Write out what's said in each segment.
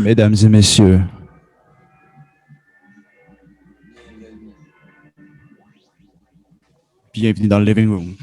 Mesdames et messieurs, bienvenue dans le living room.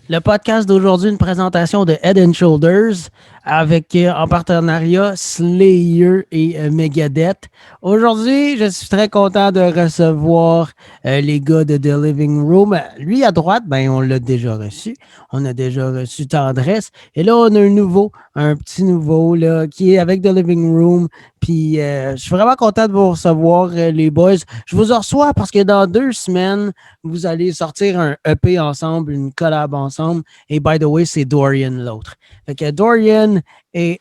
Le podcast d'aujourd'hui, une présentation de Head and Shoulders avec en partenariat Slayer et Megadeth. Aujourd'hui, je suis très content de recevoir les gars de The Living Room. Lui à droite, ben on l'a déjà reçu. On a déjà reçu Tendresse. Et là, on a un petit nouveau là, qui est avec The Living Room. Puis je suis vraiment content de vous recevoir, les boys. Je vous reçois parce que dans 2 semaines, vous allez sortir un EP ensemble, une collab ensemble. Et by the way, c'est Dorian l'autre. Fait que Dorian et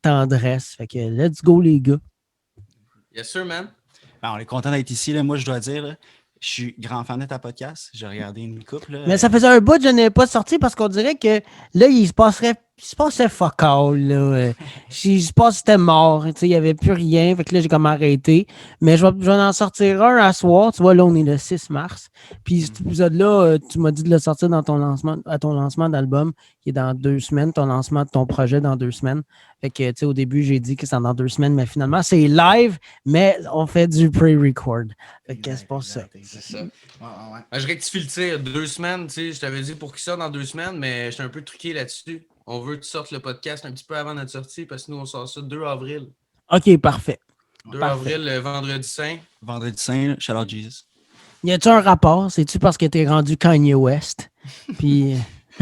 Tendresse. Fait que let's go, les gars. Yes, sir, man. Ben, on est content d'être ici. Là. Moi, je dois dire, là, je suis grand fan de ta podcast. J'ai regardé une couple. Mais ça faisait un bout que je n'ai pas sorti parce qu'on dirait que là, il se passait fuck all. Là. Il se passait, c'était mort. Il n'y avait plus rien. Fait que là, j'ai comme arrêté. Mais je vais en sortir un à soir. Tu vois, là, on est le 6 mars. Puis cet épisode-là, tu m'as dit de le sortir dans à ton lancement d'album, qui est dans 2 semaines, ton lancement de ton projet dans 2 semaines. Fait que, tu sais, au début, j'ai dit que c'est dans 2 semaines, mais finalement, c'est live, mais on fait du pre-record. Fait que c'est pour ça. C'est ça. Ouais. Ben, je rectifie le tir. 2 semaines, tu sais, je t'avais dit pour qu'il sorte dans 2 semaines, mais j'étais un peu truqué là-dessus. On veut que tu sortes le podcast un petit peu avant notre sortie parce que nous, on sort ça 2 avril. OK, parfait. 2 avril, vendredi saint. Vendredi saint, shout out Jesus. Y a-tu un rapport? C'est-tu parce que t'es rendu Kanye West? Puis.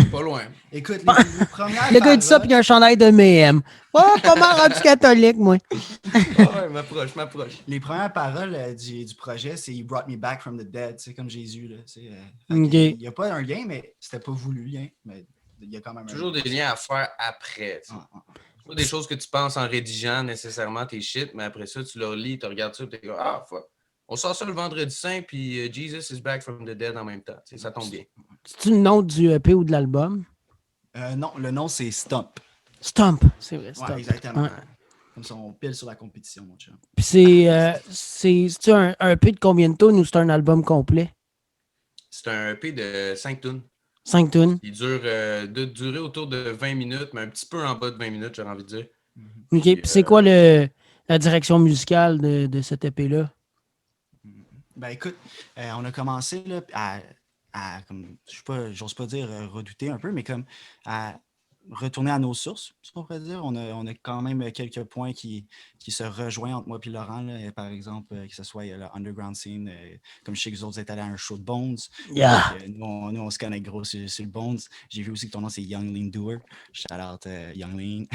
Pas loin. Écoute, les premières le gars dit ça, puis il y a un chandail de M&M. Oh, pas mal rendu catholique, moi. Ouais, m'approche. Les premières paroles du projet, c'est « You brought me back from the dead », c'est comme Jésus. Là, Okay. Il n'y a pas un lien, mais c'était pas voulu, hein, mais il y a quand même toujours des liens à faire après. Pas des choses que tu penses en rédigeant nécessairement tes shit, mais après ça, tu leur lis, tu regardes ça, tu es comme « Ah, fuck. On sort ça le vendredi saint, puis Jesus is back from the dead en même temps. » Ça tombe bien. C'est-tu le nom du EP ou de l'album? Non, le nom, c'est Stump. Stump, c'est vrai, Stump. Ouais, exactement. Ouais. Comme ça, on pile sur la compétition, mon chum. Puis c'est-tu un EP de combien de tunes ou c'est un album complet? C'est un EP de 5 tunes. 5 tunes? Il dure de durer autour de 20 minutes, mais un petit peu en bas de 20 minutes, j'aurais envie de dire. OK, puis c'est quoi la direction musicale de cet EP-là? Ben écoute, on a commencé là, à comme, je sais pas, j'ose pas dire redouter un peu, mais comme à retourner à nos sources, si on pourrait dire. On a quand même quelques points qui se rejoignent entre moi et Laurent. Là. Par exemple, que ce soit le underground scene, comme je sais que vous autres êtes allés à un show de Bones. Yeah. Nous, on se connaît gros sur le Bones. J'ai vu aussi que ton nom c'est Young Lean Doer. Shout out Young Lean.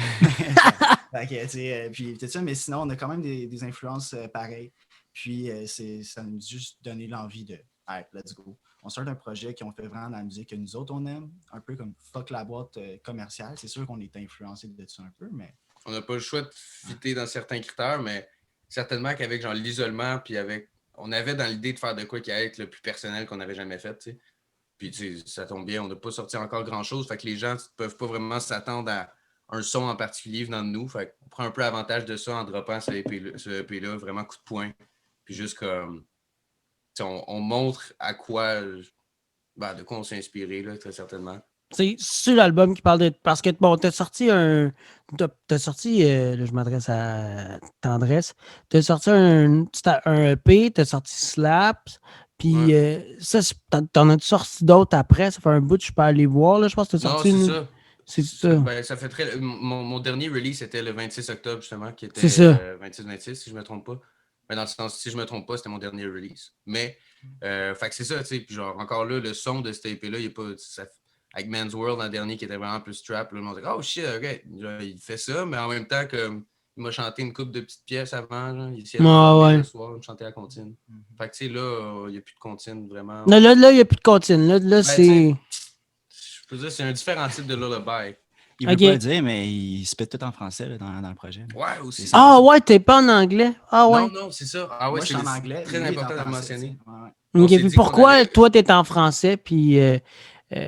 Puis tout ça, mais sinon, on a quand même des influences pareilles. Puis ça nous a juste donné l'envie de hey, let's go. On sort d'un projet qui on fait vraiment la musique que nous autres on aime, un peu comme fuck la boîte commerciale. C'est sûr qu'on est influencé de ça un peu, mais. On n'a pas le choix de fitter dans certains critères, mais certainement qu'avec genre l'isolement, puis avec. On avait dans l'idée de faire de quoi qui allait être le plus personnel qu'on n'avait jamais fait, tu sais. Puis tu sais, ça tombe bien, on n'a pas sorti encore grand-chose, fait que les gens ne peuvent pas vraiment s'attendre à un son en particulier venant de nous. Fait qu'on prend un peu avantage de ça en droppant ce EP-là, vraiment coup de poing. Puis juste comme. On montre à quoi. De quoi on s'est inspiré, là, très certainement. C'est sur l'album qui parle de. Parce que, bon, t'as sorti là, je m'adresse à Tendresse. T'as sorti un EP, t'as sorti Slaps. Puis ça, t'en as sorti d'autres après. Ça fait un bout que je peux aller voir. Là. Je pense que t'as sorti. Non, c'est ça. C'est ça. Ben, ça fait très. Mon dernier release, c'était le 26 octobre, justement, qui était 26-26, si je ne me trompe pas. Mais dans le sens, si je ne me trompe pas, c'était mon dernier release. Mais, fait que c'est ça, tu sais. Puis, genre, encore là, le son de cet EP-là, il n'est pas. Avec Man's World, l'an dernier, qui était vraiment plus trap, là, on dit, oh shit, ok. Genre, il fait ça, mais en même temps, comme, il m'a chanté une couple de petites pièces avant. Genre, il essayait de le soir, il me chantait la comptine. Fait que, tu sais, là, il n'y a plus de comptine, vraiment. Là, il n'y a plus de comptine. Là, c'est. Je peux dire, c'est un différent type de lullaby. Il veut pas le dire, mais il se pète tout en français là, dans le projet. Là. Ouais, aussi. Ah ouais, t'es pas en anglais? Ah ouais? Non, c'est ça. Ah ouais, moi, je suis en anglais. Très important de mentionner. OK, s'est puis dit qu'on pourquoi allait- toi, t'es en français, puis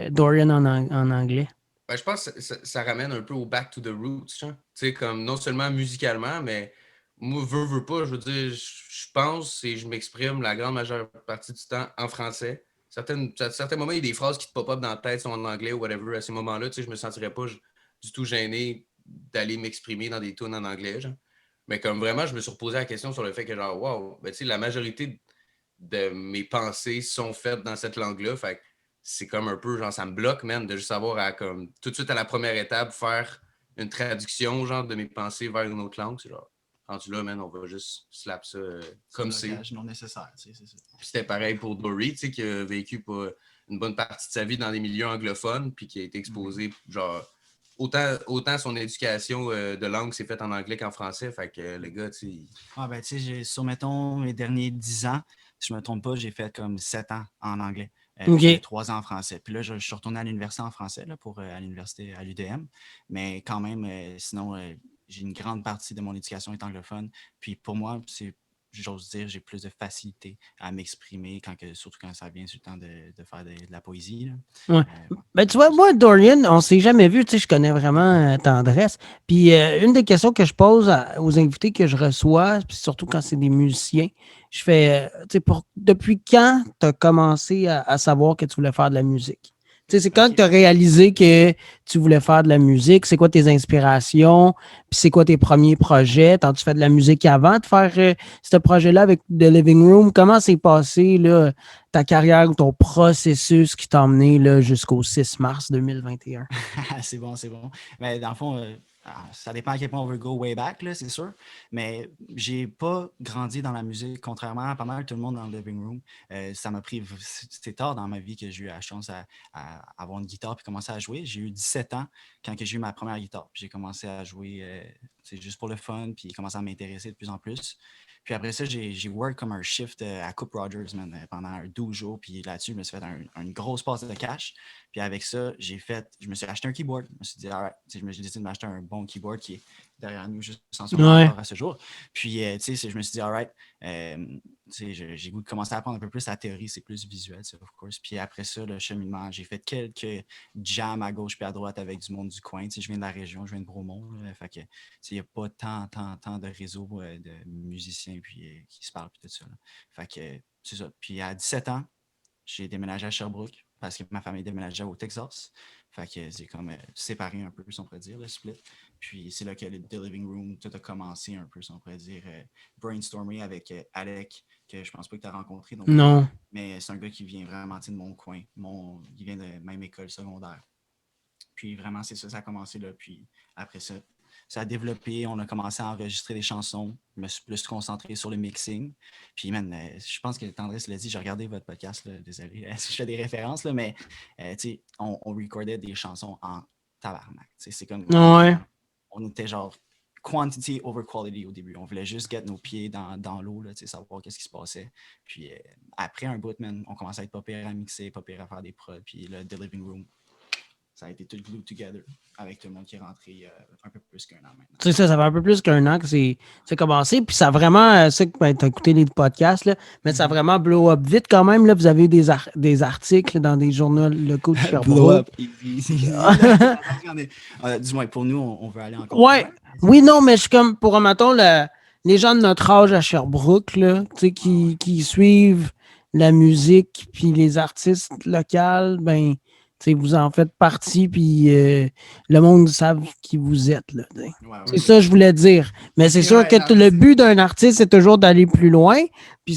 Dorian en anglais? Ben, je pense que ça ramène un peu au back to the roots. Tu sais, comme non seulement musicalement, mais moi, veux pas, je veux dire, je pense et je m'exprime la grande majeure partie du temps en français. À certains moments, il y a des phrases qui te pop-up dans la tête, sont en anglais ou whatever. À ces moments-là, tu sais, je me sentirais pas du tout gêné d'aller m'exprimer dans des tunes en anglais. Genre. Mais comme vraiment, je me suis reposé la question sur le fait que, genre, wow, ben, tu sais, la majorité de mes pensées sont faites dans cette langue-là. Fait que c'est comme un peu, genre, ça me bloque, man, de juste avoir à, comme, tout de suite à la première étape, faire une traduction, genre, de mes pensées vers une autre langue. C'est genre, rendu là, man, on va juste slap ça comme c'est. C'est non nécessaire, c'est ça. Puis c'était pareil pour Dory, tu sais, qui a vécu pas une bonne partie de sa vie dans des milieux anglophones, puis qui a été exposé, genre, autant son éducation de langue s'est faite en anglais qu'en français. Fait que le gars, tu sais. Ah ben, tu sais, sur, mettons, mes derniers 10 ans, si je ne me trompe pas, j'ai fait comme 7 ans en anglais. OK. Puis 3 ans en français. Puis là, je suis retourné à l'université en français, là, à l'université à l'UDM. Mais quand même, sinon, j'ai une grande partie de mon éducation est anglophone. Puis pour moi, j'ose dire, j'ai plus de facilité à m'exprimer, surtout quand ça vient sur le temps de faire de la poésie. Là. Ouais. Ben, tu vois, moi, Dorian, on s'est jamais vu, tu sais, je connais vraiment Tendresse. Puis une des questions que je pose aux invités que je reçois, puis surtout quand c'est des musiciens, je fais, tu sais, depuis quand tu as commencé à savoir que tu voulais faire de la musique? Tu sais, c'est quand tu as réalisé que tu voulais faire de la musique, c'est quoi tes inspirations, puis c'est quoi tes premiers projets? T'as-tu fait de la musique avant de faire ce projet-là avec The Living Room? Comment s'est passé là, ta carrière ou ton processus qui t'a emmené là, jusqu'au 6 mars 2021? C'est bon, c'est bon. Mais dans le fond, ça dépend à quel point on veut go way back, là, c'est sûr. Mais j'ai pas grandi dans la musique, contrairement à pas mal tout le monde dans le living room. Ça m'a pris, c'était tard dans ma vie que j'ai eu la chance à avoir une guitare puis commencer à jouer. J'ai eu 17 ans quand j'ai eu ma première guitare. Puis j'ai commencé à jouer juste pour le fun, puis commencé à m'intéresser de plus en plus. Puis après ça, j'ai work comme un shift à Coop Rogers, man, pendant 12 jours. Puis là-dessus, je me suis fait une grosse passe de cash. Puis avec ça, je me suis acheté un keyboard. Je me suis dit, alright, je me suis décidé de m'acheter un bon keyboard qui est derrière nous juste en ce moment encore à ce jour. Puis, tu sais, je me suis dit, alright, j'ai goût de commencer à apprendre un peu plus la théorie, c'est plus visuel, of course. Puis après ça, le cheminement, j'ai fait quelques jams à gauche puis à droite avec du monde du coin. Tu sais, je viens de la région, je viens de Bromont. Là, fait que, il n'y a pas tant de réseaux de musiciens puis, qui se parlent puis tout ça. Là. Fait que, c'est ça. Puis à 17 ans, j'ai déménagé à Sherbrooke parce que ma famille déménageait au Texas. Fait que c'est comme séparé un peu, si on pourrait dire, le split. Puis c'est là que The Living Room, tout a commencé un peu, si on pourrait dire, brainstormer avec Alec, que je pense pas que tu as rencontré. Donc, non. Mais c'est un gars qui vient vraiment de mon coin. Il vient de même école secondaire. Puis vraiment, c'est ça a commencé là. Puis après ça, ça a développé, on a commencé à enregistrer des chansons. Je me suis plus concentré sur le mixing. Puis, man, je pense que Tendresse l'a dit, j'ai regardé votre podcast, là, désolé si je fais des références, là, mais tu sais, on recordait des chansons en tabarnak. C'est comme. Ouais. On était genre quantity over quality au début. On voulait juste get nos pieds dans l'eau, là, savoir qu'est-ce qui se passait. Puis après un bout, man, on commençait à être pas pire à mixer, pas pire à faire des prods. Puis le The Living Room, ça a été tout glued together avec tout le monde qui est rentré un peu plus qu'un an maintenant. C'est ça fait un peu plus qu'un an que c'est commencé. Puis ça a vraiment, tu as écouté les podcasts, là, mais ça a vraiment blow up vite quand même. Là, vous avez des articles dans des journaux locaux de Sherbrooke. Blow up, easy. Du moins, pour nous, on veut aller encore. Ouais. Oui, non, mais je suis comme, pour mettons, les gens de notre âge à Sherbrooke, là, qui suivent la musique puis les artistes locaux, ben, vous en faites partie, puis le monde savent qui vous êtes. Là, c'est ça que je voulais dire. Mais c'est sûr que le but d'un artiste, c'est toujours d'aller plus loin, puis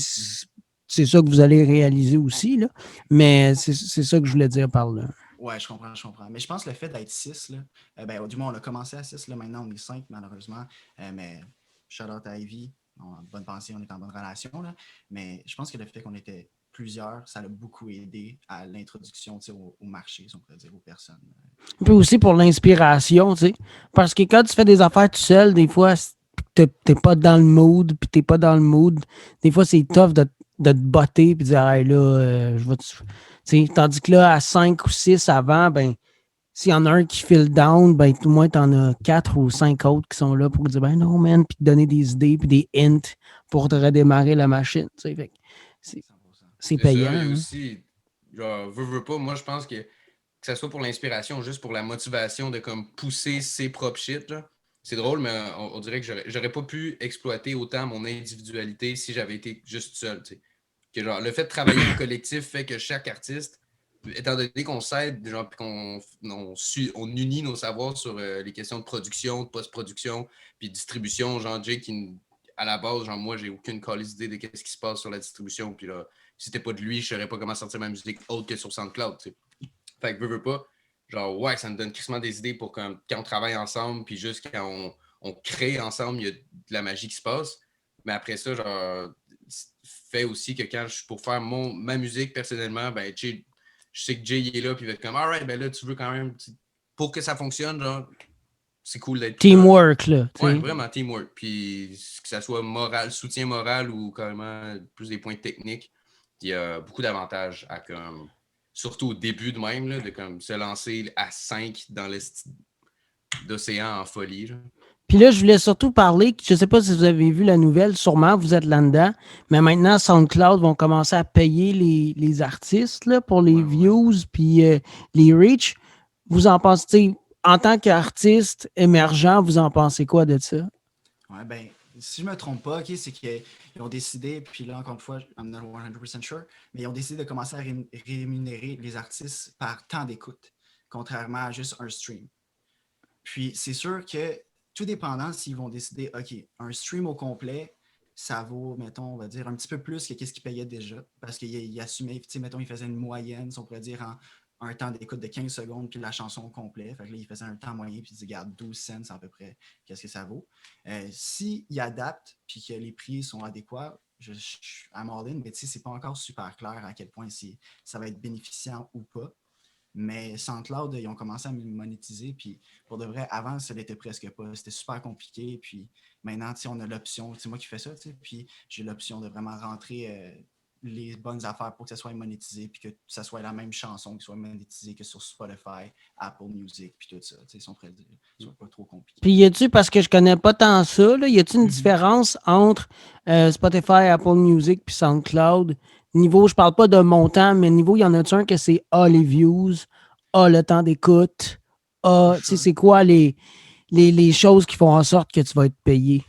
c'est ça que vous allez réaliser aussi. Là. Mais c'est ça que je voulais dire par là. Ouais, je comprends. Mais je pense que le fait d'être 6, là, du moins, on a commencé à 6, là, maintenant on est 5, malheureusement. Mais shout-out à Ivy, bonne pensée, on est en bonne relation. Là. Mais je pense que le fait qu'on était plusieurs, ça a beaucoup aidé à l'introduction au marché, si on pourrait dire, aux personnes. Puis aussi pour l'inspiration, tu sais. Parce que quand tu fais des affaires tout seul, des fois, t'es pas dans le mood, puis t'es pas dans le mood. Des fois, c'est tough de te botter, puis de dire, hey, là, je vais tandis que là, à 5 ou 6 avant, ben, s'il y en a un qui file down, ben, tout le moins, t'en as 4 ou 5 autres qui sont là pour dire, ben non, puis te donner des idées, puis des hints pour te redémarrer la machine, tu sais. c'est ça, payant. il y a Hein. aussi, genre, veux pas, moi, je pense que ça soit pour l'inspiration, juste pour la motivation de comme pousser ses propres shit, là. C'est drôle, mais on dirait que j'aurais pas pu exploiter autant mon individualité si j'avais été juste seul, tu sais. Que genre, le fait de travailler en collectif fait que chaque artiste, étant donné qu'on s'aide, genre, puis on unit nos savoirs sur les questions de production, de post-production, puis de distribution, genre Jay qui, à la base, genre moi, j'ai aucune calice idée de qu'est-ce qui se passe sur la distribution, puis là, si c'était pas de lui, je saurais pas comment sortir ma musique autre que sur SoundCloud, tu sais. Fait que veux pas, genre, ouais, ça me donne quasiment des idées pour quand on travaille ensemble, puis juste quand on crée ensemble, il y a de la magie qui se passe. Mais après ça, genre, fait aussi que quand je pour faire ma musique personnellement, ben, Jay, je sais que Jay il est là, puis il va être comme, alright, ben là, tu veux quand même, pour que ça fonctionne, genre, c'est cool d'être là. Teamwork, là. Ouais, vraiment teamwork. Puis que ça soit moral, soutien moral ou carrément plus des points techniques, il y a beaucoup d'avantages à comme, surtout au début de même, là, de comme se lancer à 5 dans d'océan en folie. Là. Puis là, je voulais surtout parler, je ne sais pas si vous avez vu la nouvelle, sûrement vous êtes là-dedans, mais maintenant, SoundCloud vont commencer à payer les artistes là, pour les views puis les reach. Vous en pensez, en tant qu'artiste émergent, vous en pensez quoi de ça? Ouais, ben, si je me trompe pas, ok, c'est qu'ils ont décidé, puis là, encore une fois, I'm not 100% sure, mais ils ont décidé de commencer à rémunérer les artistes par temps d'écoute, contrairement à juste un stream. Puis c'est sûr que, tout dépendant s'ils vont décider, OK, un stream au complet, ça vaut, mettons, on va dire, un petit peu plus que ce qu'ils payaient déjà, parce qu'il assumait, tu sais, mettons, il faisait une moyenne, si on pourrait dire, en un temps d'écoute de 15 secondes, puis la chanson au complet. Fait que là, il faisait un temps moyen, puis il dit, regarde, 12 cents, c'est à peu près, qu'est-ce que ça vaut. S'ils adaptent, puis que les prix sont adéquats, je suis à Marlin, mais tu sais, c'est pas encore super clair à quel point ça va être bénéficiant ou pas. Mais SoundCloud, ils ont commencé à monétiser. Puis pour de vrai, avant, ça l'était presque pas. C'était super compliqué. Puis maintenant, on a l'option. C'est moi qui fais ça. Puis j'ai l'option de vraiment rentrer les bonnes affaires pour que ça soit monétisé. Puis que ça soit la même chanson qui soit monétisée que sur Spotify, Apple Music, puis tout ça. Si on pourrait dire, soit pas trop compliqué. Puis y a-tu, parce que je connais pas tant ça, là, y a-tu une différence entre Spotify, Apple Music puis SoundCloud? Niveau, je parle pas de montant, mais niveau, y en a-tu un que c'est les views, le temps d'écoute, tu sais, c'est quoi les choses qui font en sorte que tu vas être payé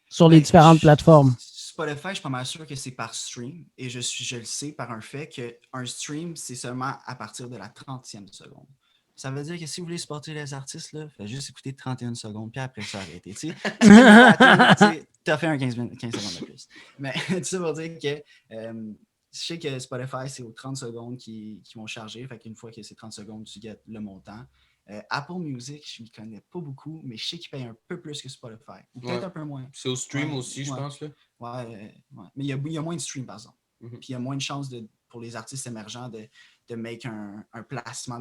sur les différentes plateformes? Spotify, je suis pas mal sûr que c'est par stream. Et je le sais par un fait qu'un stream, c'est seulement à partir de la 30e seconde. Ça veut dire que si vous voulez supporter les artistes, là, faites juste écouter 31 secondes, puis après ça, arrêtez. Tu as fait un 15 secondes de plus. Mais tout ça pour dire que je sais que Spotify, c'est aux 30 secondes qui vont charger. Fait qu'une fois que c'est 30 secondes, tu gagnes le montant. Apple Music, je ne connais pas beaucoup, mais je sais qu'ils payent un peu plus que Spotify. Ou peut-être un peu moins. C'est au stream aussi, je pense. Là. Ouais. Mais il y a moins de stream, par exemple. Puis il y a moins de chances pour les artistes émergents de make un placement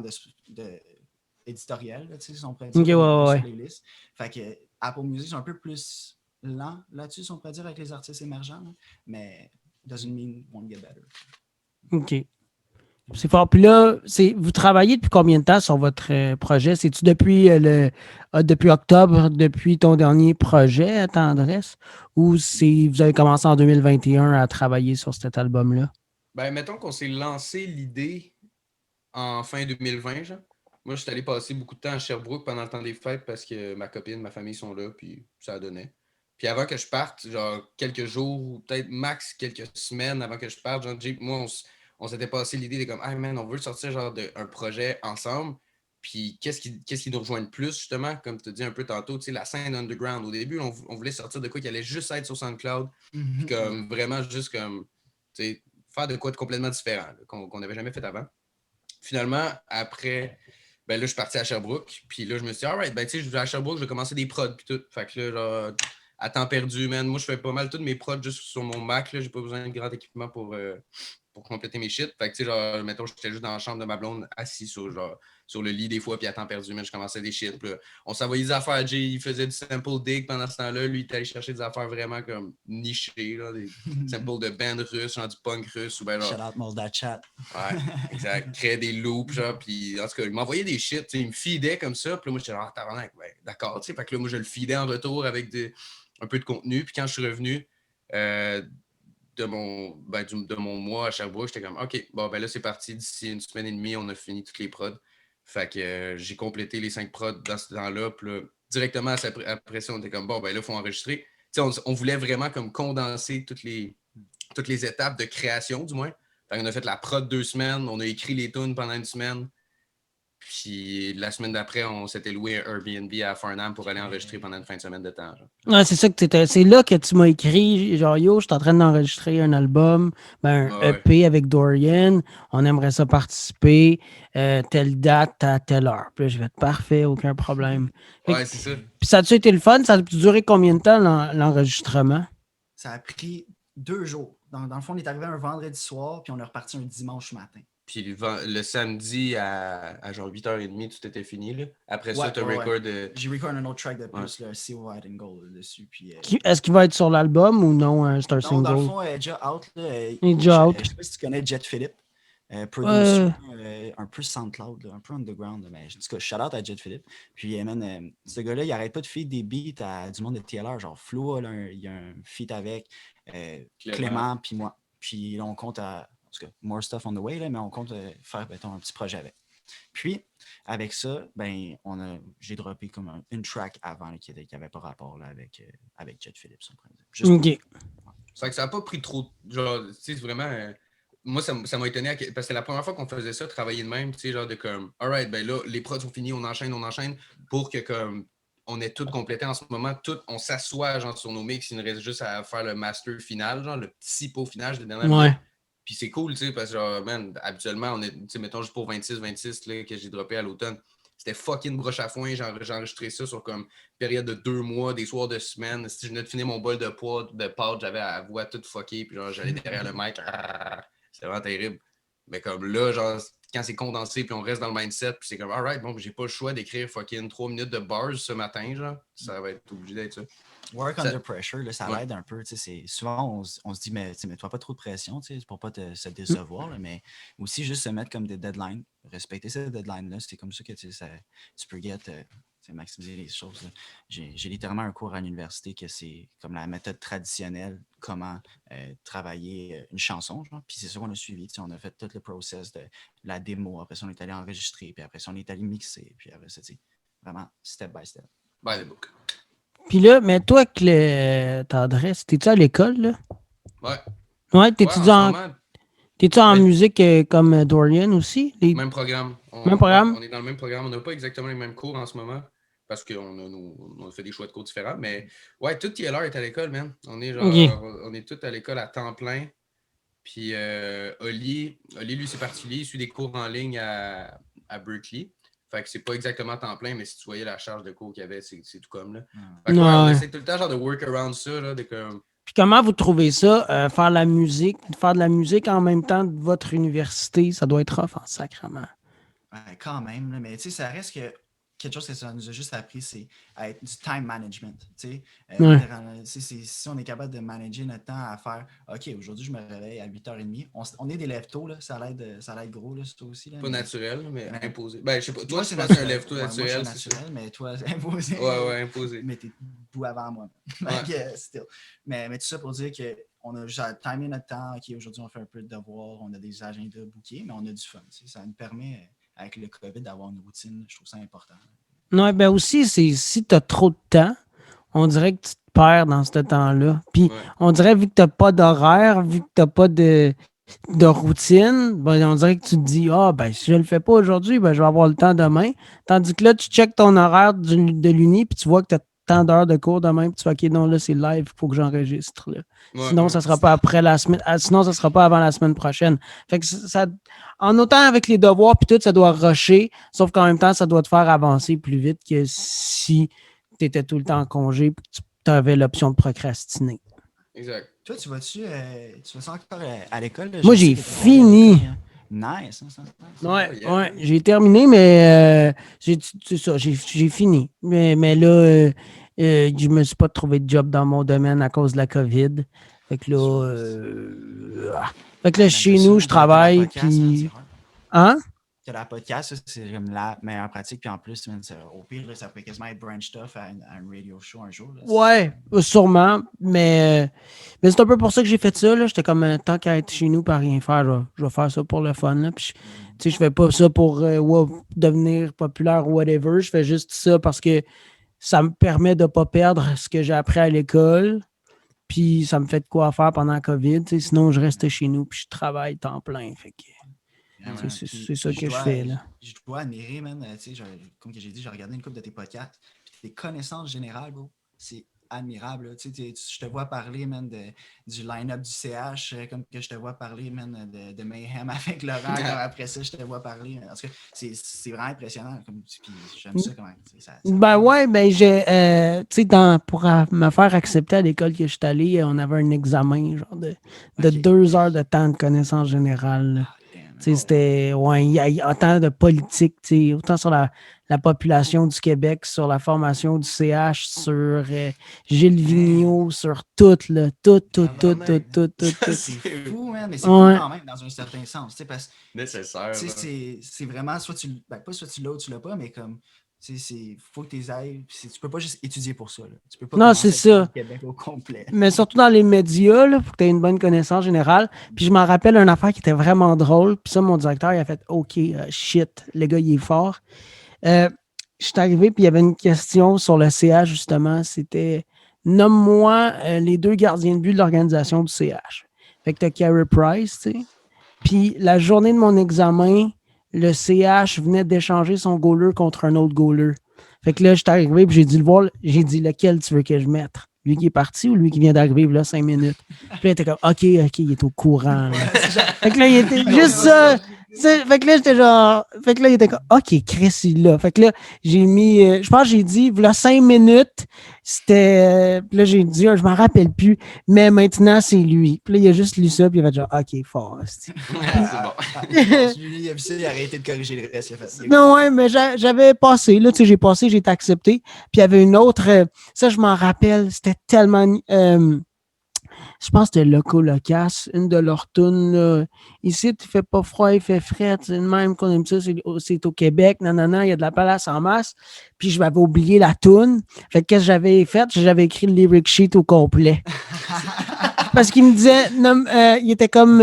éditorial, si on pourrait dire, sur les listes. Fait que Apple Music, c'est un peu plus lent là-dessus, si on pourrait dire, avec les artistes émergents. Là. Mais doesn't mean won't get better. OK. C'est fort. Puis là, vous travaillez depuis combien de temps sur votre projet? C'est-tu depuis depuis octobre, depuis ton dernier projet, Tendresse? Ou vous avez commencé en 2021 à travailler sur cet album-là? Ben, mettons qu'on s'est lancé l'idée en fin 2020, genre. Moi, je suis allé passer beaucoup de temps à Sherbrooke pendant le temps des fêtes parce que ma copine, ma famille sont là, puis ça a donné. Puis avant que je parte, genre quelques jours, ou peut-être max quelques semaines avant que je parte, genre Jay, moi, on s'était passé l'idée de comme, hey man, on veut sortir genre un projet ensemble. Puis qu'est-ce qui nous rejoint le plus, justement, comme tu as dit un peu tantôt, tu sais, la scène underground. Au début, on voulait sortir de quoi qui allait juste être sur SoundCloud. Puis comme vraiment juste comme, tu sais, faire de quoi de complètement différent, là, qu'on n'avait jamais fait avant. Finalement, après, ben là, je suis parti à Sherbrooke. Puis là, je me suis dit, alright, ben tu sais, je vais à Sherbrooke, je vais commencer des prods. Puis tout. Fait que là, genre, à temps perdu, man. Moi, je fais pas mal toutes mes prods juste sur mon Mac. Là, j'ai pas besoin de grand équipement pour compléter mes shit. Fait que, tu sais, genre, mettons, j'étais juste dans la chambre de ma blonde, assis sur le lit des fois, puis à temps perdu, mais je commençais des shit. Puis là, on s'envoyait des affaires. Jay, il faisait du sample dig pendant ce temps-là. Lui, il était allé chercher des affaires vraiment comme nichées, là, des samples de band russe, genre du punk russe. Ou ben, genre, Shout out Molda Chat. Ouais, exact. Créer des loops, genre, puis en tout cas, il m'envoyait des shit, il me feedait comme ça, puis là, moi, j'étais genre, tabarnak, ouais, d'accord, tu sais, fait que là, moi, je le feedais en retour avec un peu de contenu, puis quand je suis revenu de de mon mois à Sherbrooke, j'étais comme OK, bon, ben là, c'est parti. D'ici une semaine et demie, on a fini toutes les prods. Fait que j'ai complété les 5 prods dans ce temps-là. Puis là, directement après ça, on était comme bon, ben là, il faut enregistrer. On voulait vraiment comme condenser toutes les étapes de création, du moins. Fait qu'on a fait la prod 2 semaines, on a écrit les tunes pendant une semaine. Puis la semaine d'après, on s'était loué un Airbnb à Farnham pour aller enregistrer pendant une fin de semaine de temps. Genre. Ouais, c'est ça que c'est là que tu m'as écrit, genre, yo, je suis en train d'enregistrer un album, un EP avec Dorian, on aimerait ça participer, telle date à telle heure. Puis là, je vais être parfait, aucun problème. Ouais, c'est ça. Puis ça a-tu été le fun? Ça a duré combien de temps, l'enregistrement? Ça a pris 2 jours. Dans le fond, on est arrivé un vendredi soir, puis on est reparti un dimanche matin. Puis le samedi à genre 8h30, tout était fini. Là. Après ça, tu as record. J'ai record un autre track de plus, le See White and Gold dessus. Puis, est-ce qu'il va être sur l'album ou non, c'est un single? Non, dans le fond, déjà out. Là, il est déjà out. Je sais pas si tu connais Jet Phillip. Producer, un peu SoundCloud, un peu underground. Mais en tout cas, shout out à Jet Phillip. Puis, ce gars-là, il arrête pas de faire des beats à du monde de TLR. Genre Flo, il y a un feat avec Clément, puis moi. Puis là, on compte à. En tout cas, more stuff on the way, là, mais on compte faire un petit projet avec. Puis, avec ça, j'ai droppé comme une track avant là, qui n'avait pas rapport là, avec Jet Phillips. OK. Ça n'a pas pris trop. Genre, tu sais, vraiment. Moi, ça m'a étonné parce que c'est la première fois qu'on faisait ça, travailler de même, tu sais, genre de comme, alright, ben là, les prods sont finis, on enchaîne, pour que comme. On est tout complété en ce moment, on s'assoit genre sur nos mix, il nous reste juste à faire le master final, genre le petit pot final de dernière minute. Puis c'est cool, tu sais, parce que, genre, man, habituellement, on est, tu sais, mettons, juste pour 26 là, que j'ai droppé à l'automne. C'était fucking broche à foin. J'ai enregistré ça sur comme période de 2 mois, des soirs de semaine. Si je venais de finir mon bol de pâte, j'avais la voix toute fuckée, puis genre, j'allais derrière le mic. C'était vraiment terrible. Mais comme là, genre, quand c'est condensé, puis on reste dans le mindset, puis c'est comme, alright, bon, j'ai pas le choix d'écrire fucking 3 minutes de bars ce matin, genre. Ça va être obligé d'être ça. Work under pressure, là, ça l'aide un peu. Souvent, on se dit, mais mets-toi pas trop de pression pour pas se décevoir, là, mais aussi juste se mettre comme des deadlines, respecter ces deadlines-là. C'est comme ça que tu peux maximiser les choses. Là. J'ai littéralement un cours à l'université que c'est comme la méthode traditionnelle, comment travailler une chanson. Genre. Puis c'est ça qu'on a suivi. On a fait tout le process de la démo. Après ça, on est allé enregistrer. Puis après ça, on est allé mixer. Puis après ça, vraiment step by step. By the book. Puis là, mais toi, ta adresse, t'es-tu à l'école, là? Ouais. Ouais, t'es-tu en musique comme Dorian aussi? Même programme. Même programme? On est dans le même programme. On n'a pas exactement les mêmes cours en ce moment parce qu'on a fait des choix de cours différents. Mais ouais, tout TLR est à l'école, man. On est on est tous à l'école à temps plein. Puis Oli, lui, c'est particulier. Il suit des cours en ligne à Berkeley. Fait que c'est pas exactement temps plein, mais si tu voyais la charge de cours qu'il y avait, c'est tout comme là. Fait que on essaie tout le temps genre de work around ça, là, de comme. Puis comment vous trouvez ça, faire de la musique en même temps de votre université, ça doit être rough en sacrement. Quand même, là, mais tu sais, ça reste que quelque chose que ça nous a juste appris, c'est à être du time management. Si on est capable de manager notre temps à faire OK, aujourd'hui, je me réveille à 8h30. On est des lève-tôt, là, ça l'aide gros, là, ça aussi. Là, pas naturel, mais imposé. Ben, je sais pas. Toi, c'est un lève-tôt naturel. Moi, naturel, mais toi, imposé. Ouais, imposé. Mais t'es debout avant moi. Mais tout ça pour dire qu'on a juste à timer notre temps. OK, aujourd'hui, on fait un peu de devoirs, on a des agendas bookés, mais on a du fun. Ça nous permet, avec le COVID, d'avoir une routine. Je trouve ça important. Non, ben aussi, si tu as trop de temps, on dirait que tu te perds dans ce temps-là. Puis on dirait, vu que tu n'as pas d'horaire, vu que tu n'as pas de routine, ben, on dirait que tu te dis, si je ne le fais pas aujourd'hui, ben, je vais avoir le temps demain. Tandis que là, tu checkes ton horaire de l'uni, puis tu vois que tu as tant d'heures de cours demain, puis tu fais, OK, non, là, c'est live, il faut que j'enregistre. Là. Sinon, ça ne sera pas après la semaine. Sinon, ça ne sera pas avant la semaine prochaine. Fait que ça, en autant avec les devoirs, puis tout, ça doit rusher, sauf qu'en même temps, ça doit te faire avancer plus vite que si tu étais tout le temps en congé, puis tu avais l'option de procrastiner. Exact. Toi, tu vas-tu encore à l'école? Moi, j'ai fini. Nice. Ouais, j'ai terminé, mais j'ai fini. Mais là, je me suis pas trouvé de job dans mon domaine à cause de la COVID. Fait que là, chez nous, je travaille. Puis... Hein? que la podcast, ça, c'est comme la meilleure pratique. Puis en plus, man, au pire, là, ça pourrait quasiment être branched off à un radio show un jour. Là, Ouais, sûrement. Mais c'est un peu pour ça que j'ai fait ça. Là. J'étais comme, tant qu'à être chez nous, pas rien faire, je vais faire ça pour le fun. Là. Puis, tu sais, je fais pas ça pour devenir populaire ou whatever. Je fais juste ça parce que ça me permet de pas perdre ce que j'ai appris à l'école. Puis, ça me fait de quoi faire pendant la COVID. Tu sais, sinon, je reste chez nous puis je travaille temps plein. Fait que, Vraiment. c'est ça que je fais. Là. Je dois admirer, man. Tu sais, comme que j'ai dit, j'ai regardé une couple de tes podcasts. Puis tes connaissances générales, bro, c'est admirable. Là. Tu sais, je te vois parler, man, du line-up du CH, comme que je te vois parler, man, de Mayhem avec Laurent. Comme après ça, je te vois parler. En tout cas, c'est vraiment impressionnant. Puis j'aime ça quand même. Ben ouais, ben tu sais, pour me faire accepter à l'école que je suis allé, on avait un examen genre de 2 heures de temps de connaissance générale. Là. Tu sais, c'était, ouais, il y a autant de politique, tu sais, autant sur la population du Québec, sur la formation du CH, sur Gilles Vigneault, sur tout, là, tout. C'est fou, man, mais c'est fou quand même, dans un certain sens, tu sais, parce que nécessaire. C'est vraiment, soit tu l'as ou tu l'as pas, mais comme, il faut que tu ailles, tu peux pas juste étudier pour ça, là. Tu peux pas non, c'est ça. Le Québec au complet. Mais surtout dans les médias, il faut que tu aies une bonne connaissance générale. Puis je m'en rappelle une affaire qui était vraiment drôle. Puis ça, mon directeur, il a fait « OK, shit, le gars, il est fort. » Je suis arrivé, puis il y avait une question sur le CH, justement. C'était « Nomme-moi les 2 gardiens de but de l'organisation du CH. » Fait que tu as Carey Price, tu sais. Puis la journée de mon examen, le CH venait d'échanger son goaler contre un autre goaler. Fait que là, je suis arrivé, puis j'ai dit le voir, j'ai dit lequel tu veux que je mette? Lui qui est parti ou lui qui vient d'arriver là 5 minutes? Puis là, il était comme OK, il est au courant. Là. Fait que là, il était juste ça. Fait que là, j'étais genre. Fait que là, il était comme OK, Chris, il est là. Fait que là, j'ai mis. Je pense que j'ai dit, voilà 5 minutes, c'était. Puis là, j'ai dit, je m'en rappelle plus, mais maintenant, c'est lui. Puis là, il a juste lu ça, puis il a fait genre OK, fort. C'est bon. Lui, il a vu ça, il a arrêté de corriger le reste. Il a fait, non, ouais, mais j'avais passé. Là, tu sais, j'ai passé, j'ai été accepté. Puis il y avait une autre. Ça, je m'en rappelle, c'était tellement. Je pense que c'était Loco Locas, une de leurs tunes. Là. Ici, il fait pas froid, il fait frais. C'est le même qu'on aime ça. C'est au Québec. Nanana, il y a de la place en masse. Puis je m'avais oublié la tune. Fait que qu'est-ce que j'avais fait? J'avais écrit le lyric sheet au complet. Parce qu'il me disait, il était comme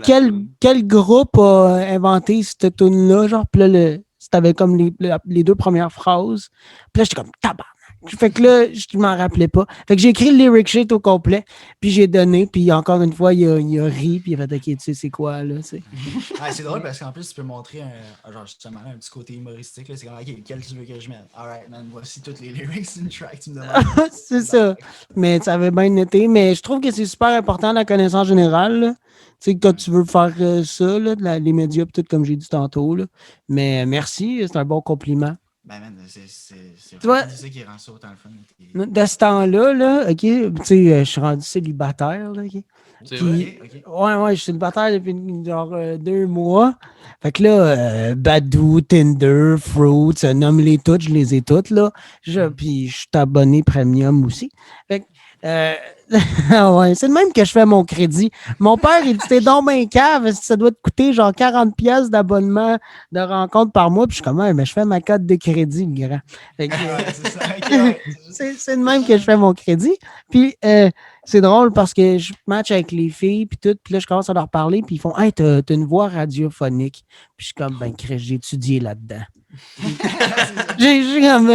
quel groupe a inventé cette tune-là? Genre, puis là, c'était comme les 2 premières phrases. Puis là, j'étais comme tabac. Fait que là, je m'en rappelais pas. Fait que j'ai écrit le lyric sheet au complet, puis j'ai donné, puis encore une fois, il a ri, puis il a fait OK, tu sais, c'est quoi, là, tu sais. C'est drôle parce qu'en plus, tu peux montrer genre justement un petit côté humoristique. Là. C'est comme OK, quel tu veux que je mette? Alright, man, voici toutes les lyrics d'une track, tu me demandes. C'est ça. Mais ça avait bien été. Mais je trouve que c'est super important, la connaissance générale, là. Tu sais, quand tu veux faire ça, là, les médias, tout comme j'ai dit tantôt, là. Mais merci, c'est un bon compliment. Ben, man, c'est vois, ça qui rend ça autant le fun. De ce temps-là, là, OK, tu sais, je suis rendu célibataire, là, OK? C'est Puis, vrai? ouais, je suis célibataire depuis genre 2 mois. Fait que là, Badoo, Tinder, Fruits, nomme-les toutes, je les ai toutes, là. Puis je suis abonné premium aussi. Fait que, ouais, c'est le même que je fais mon crédit. Mon père, il dit, t'es donc ben cave, ça doit te coûter genre 40$ d'abonnement de rencontre par mois. Puis je suis comme, mais je fais ma carte de crédit, le grand. Fait que, c'est le même que je fais mon crédit. Puis c'est drôle parce que je match avec les filles, puis tout. Puis là, je commence à leur parler, puis ils font, hey, t'as une voix radiophonique. Puis je suis comme, ben, j'ai étudié là-dedans. j'ai comme,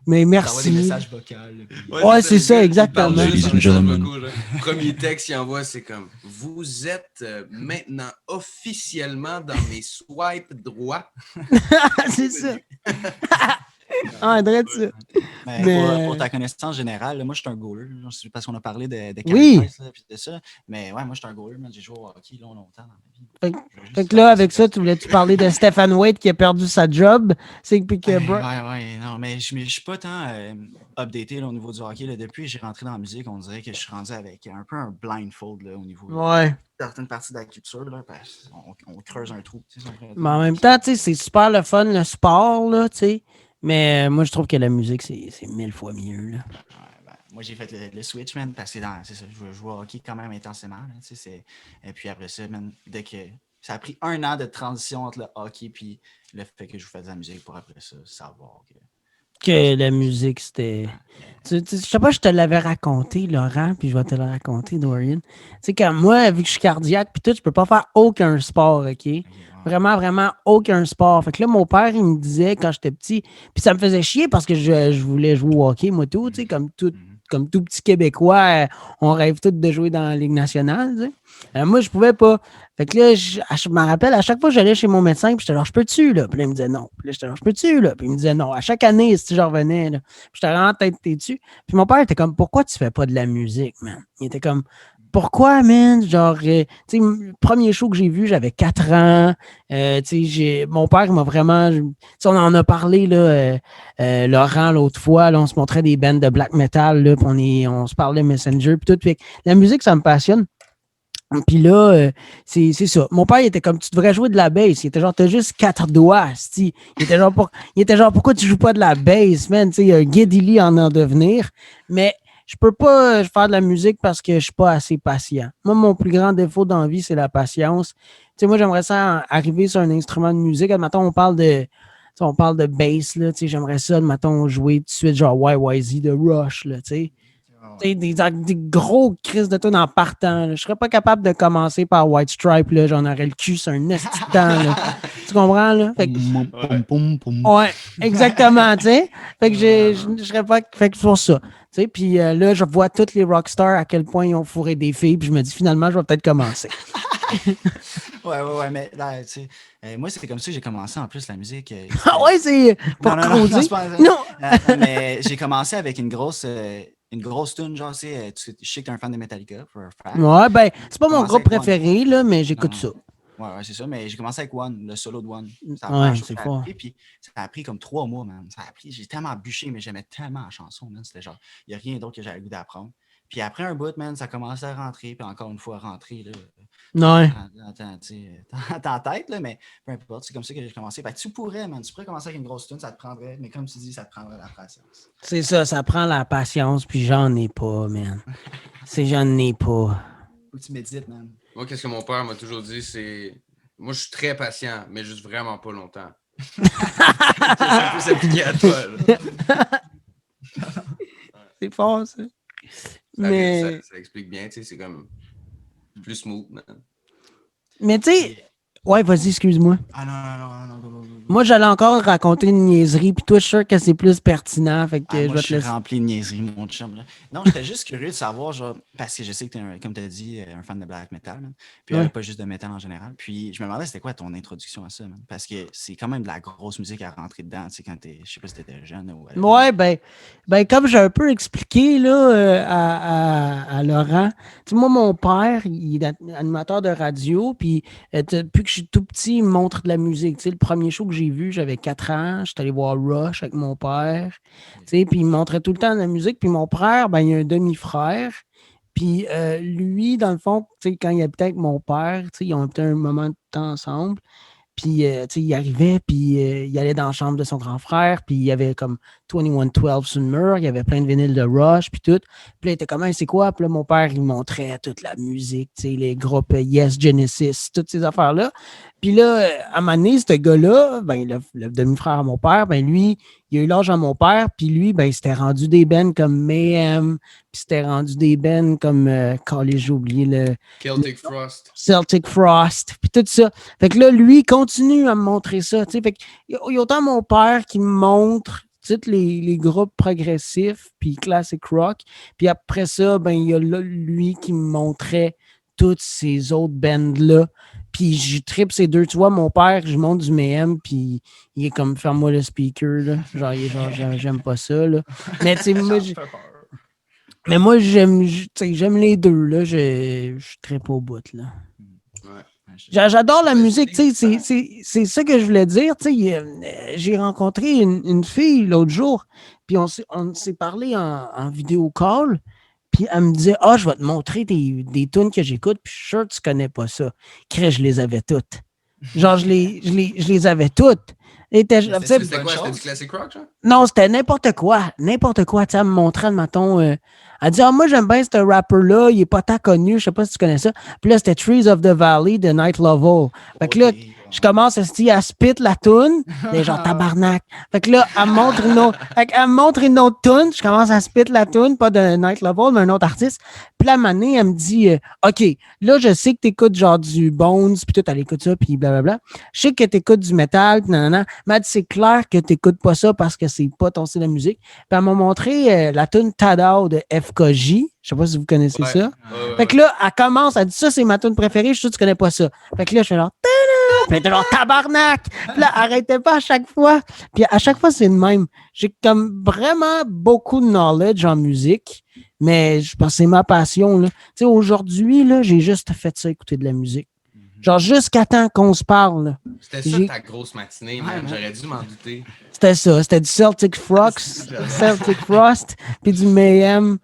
mais merci. Des messages vocaux. Ouais, c'est ça, exactement. Le premier texte qu'il envoie, c'est comme vous êtes maintenant officiellement dans mes swipes droits. C'est ça. Ah, André, ça. Mais pour ta connaissance générale, là, moi, je suis un goaler. Parce qu'on a parlé de oui. Et de ça. Mais ouais, moi, je suis un goaler. J'ai joué au hockey longtemps dans ma vie. Fait que là, avec ça, tu voulais-tu parler de Stephen Waite qui a perdu sa job? C'est que ouais, non, mais je ne suis pas tant updaté là, au niveau du hockey. Là. Depuis que j'ai rentré dans la musique, on dirait que je suis rendu avec un peu un blindfold là, au niveau de certaines parties de la culture. Là, parce on creuse un trou. Mais en même temps, c'est super le fun, le sport, là, tu sais. Mais moi, je trouve que la musique, c'est 1000 fois mieux. Là. Moi, j'ai fait le switch, man, parce que c'est ça, je joue au hockey quand même intensément. Là, et puis après ça, man, dès que ça a pris 1 an de transition entre le hockey puis le fait que je fais de la musique pour après ça savoir que la musique, c'était... Je sais pas, je te l'avais raconté, Laurent, puis je vais te le raconter, Dorian. Tu sais, comme moi, vu que je suis cardiaque, puis tout, je peux pas faire aucun sport, OK? Vraiment, vraiment aucun sport. Fait que là, mon père, il me disait quand j'étais petit, puis ça me faisait chier parce que je voulais jouer au hockey, moi, tout, tu sais, comme tout petit Québécois, on rêve tous de jouer dans la Ligue nationale, tu sais. Moi, je pouvais pas. Fait que là, je me rappelle, à chaque fois que j'allais chez mon médecin, puis j'étais là, je peux-tu, là? Puis là, il me disait non. Puis là, j'étais là, je peux-tu, là? Puis il me disait non. À chaque année, si je revenais, là, puis j'étais vraiment tête têtu. Puis mon père était comme, pourquoi tu fais pas de la musique, man? Il était comme, pourquoi, man? Genre, tu sais, le premier show que j'ai vu, j'avais 4 ans. Tu sais, mon père, il m'a vraiment... Tu sais, on en a parlé, là, Laurent, l'autre fois, là, on se montrait des bands de black metal, là, puis on se parlait Messenger, puis tout. Puis la musique, ça me passionne. Puis là, c'est ça. Mon père, il était comme, tu devrais jouer de la bass. Il était genre, t'as juste 4 doigts, asti. Il était genre, pourquoi tu joues pas de la bass, man? Tu sais, il y a un Geddy Lee en devenir. Mais je peux pas faire de la musique parce que je suis pas assez patient. Moi, mon plus grand défaut dans la vie, c'est la patience. Tu sais, moi, j'aimerais ça arriver sur un instrument de musique. Admettons, on parle de bass, là. Tu sais, j'aimerais ça, admettons, jouer tout de suite, genre YYZ de Rush, là, tu sais. Des gros crises de tunes en partant. Là. Je serais pas capable de commencer par White Stripe. Là. J'en aurais le cul sur un esti de temps. Là. Tu comprends? Là? Fait que, ouais, exactement. T'sais. Fait que je serais pas. Fait que pour ça. Puis là, je vois tous les rockstars à quel point ils ont fourré des filles. Puis je me dis finalement, je vais peut-être commencer. ouais, mais là, tu sais, moi, c'est comme ça que j'ai commencé en plus la musique. Ah ouais, c'est pour creuser. Non. Mais j'ai commencé avec une grosse tune, genre, je sais que t'es un fan de Metallica, for a fact. Ouais, ben, c'est pas mon groupe préféré, là, mais j'écoute ça. Ouais, c'est ça, mais j'ai commencé avec One, le solo de One. Ouais, c'est fort. Puis ça a pris comme 3 mois, man. J'ai tellement bûché, mais j'aimais tellement la chanson, man. C'était genre, il n'y a rien d'autre que j'avais le goût d'apprendre. Puis après un bout, man, ça commençait à rentrer, puis encore une fois, à rentrer, là. Ouais. Dans ta tête, là, mais peu importe, c'est comme ça que j'ai commencé. Ben, tu pourrais commencer avec une grosse tune, ça te prendrait, mais comme tu dis, ça te prendrait la patience. C'est ça prend la patience, puis j'en ai pas, man. J'en ai pas. Faut que tu médites, man. Moi, qu'est-ce que mon père m'a toujours dit, c'est... Moi, je suis très patient, mais juste vraiment pas longtemps. Ça peut s'appliquer à toi, là. C'est fort, ça. Mais... Ça explique bien, tu sais, c'est comme plus smooth, man. Mais tu sais... Ouais, vas-y, excuse-moi. Ah non. Moi, j'allais encore raconter une niaiserie, puis toi, je suis sûr que c'est plus pertinent, fait que moi, je vais te rempli de niaiseries, mon chum. Là. Non, j'étais juste curieux de savoir, genre, parce que je sais que tu es, comme tu as dit, un fan de black metal, man. Puis pas juste de metal en général. Puis je me demandais, c'était quoi ton introduction à ça, man? Parce que c'est quand même de la grosse musique à rentrer dedans, tu sais, quand t'es, je sais pas si t'étais jeune ou... Ouais, ben, comme j'ai un peu expliqué, là, à Laurent, tu sais, moi, mon père, il est animateur de radio, puis depuis que je suis tout petit, il me montre de la musique. Tu sais, le premier show que j'ai vu, j'avais 4 ans, j'étais allé voir Rush avec mon père, tu sais, puis il me montrait tout le temps de la musique. Puis mon frère, ben, il a un demi-frère, puis lui, dans le fond, tu sais, quand il habitait avec mon père, tu sais, ils ont habité un moment de temps ensemble. Puis, tu sais, il arrivait, puis il allait dans la chambre de son grand frère, puis il y avait comme 2112 sur le mur, il y avait plein de vinyles de Rush, puis tout. Puis là, il était comme, hey, c'est quoi? Puis là, mon père, il montrait toute la musique, tu sais, les groupes Yes, Genesis, toutes ces affaires-là. Puis là, à un moment donné, ce gars-là, ben, le demi-frère à mon père, ben, lui, il a eu l'âge à mon père, puis lui, ben, il s'était rendu des bands comme Mayhem, puis s'était rendu des bands comme, j'ai oublié le... Celtic Frost, puis tout ça. Fait que là, lui, il continue à me montrer ça, tu sais. Fait que, il y a autant mon père qui me montre tous les groupes progressifs, puis classic rock, puis après ça, ben, il y a là, lui qui me montrait toutes ces autres bands-là. Puis je tripe ces deux. Tu vois, mon père, je monte du Mayhem, puis il est comme, ferme-moi le speaker, là. Genre, il est genre, j'aime pas ça, là. Mais tu sais, moi, j'aime les deux, là. Je tripe au bout, là. J'adore la musique, tu sais, c'est ça que je voulais dire, tu sais, j'ai rencontré une fille l'autre jour, puis on s'est parlé en vidéo call, puis elle me disait, je vais te montrer des tunes que j'écoute, puis je suis sûr que tu connais pas ça. Crée, je les avais toutes. Genre, je les avais toutes. Et tu sais, C'était quoi? C'était du classic rock, genre? non, c'était n'importe quoi. N'importe quoi. Tu sais, elle me montrait, mettons, elle dit, moi, j'aime bien ce rapper-là. Il est pas tant connu. Je sais pas si tu connais ça. Puis là, c'était Trees of the Valley de Night Lovell. Fait que là, je commence à spit la toune. Et genre, tabarnak. Fait que là, elle me montre une autre toune. Je commence à spit la toune, pas de Night Lovell, mais un autre artiste. Puis là, à un moment donné, elle me dit, OK, là, je sais que t'écoutes genre du Bones, puis tout, elle écoute ça, puis blablabla. Je sais que t'écoutes du métal, puis nanana. Mais elle dit, c'est clair que t'écoutes pas ça parce que c'est pas ton style de musique. Puis elle m'a montré la tune Tadao de FKJ. Je sais pas si vous connaissez ça. Fait que là, elle commence, elle dit, ça, c'est ma tune préférée. Je suis sûr que tu connais pas ça. Fait que là, je fais genre, puis elle était genre, tabarnak! Puis là, arrêtez pas à chaque fois. Puis à chaque fois, c'est le même. J'ai comme vraiment beaucoup de knowledge en musique, mais je pense que c'est ma passion, là. Tu sais, aujourd'hui, là, j'ai juste fait ça, écouter de la musique. Genre, jusqu'à temps qu'on se parle, là. C'était ça ta grosse matinée, man. J'aurais dû m'en douter. C'était ça. C'était du Celtic Frost, puis du Mayhem.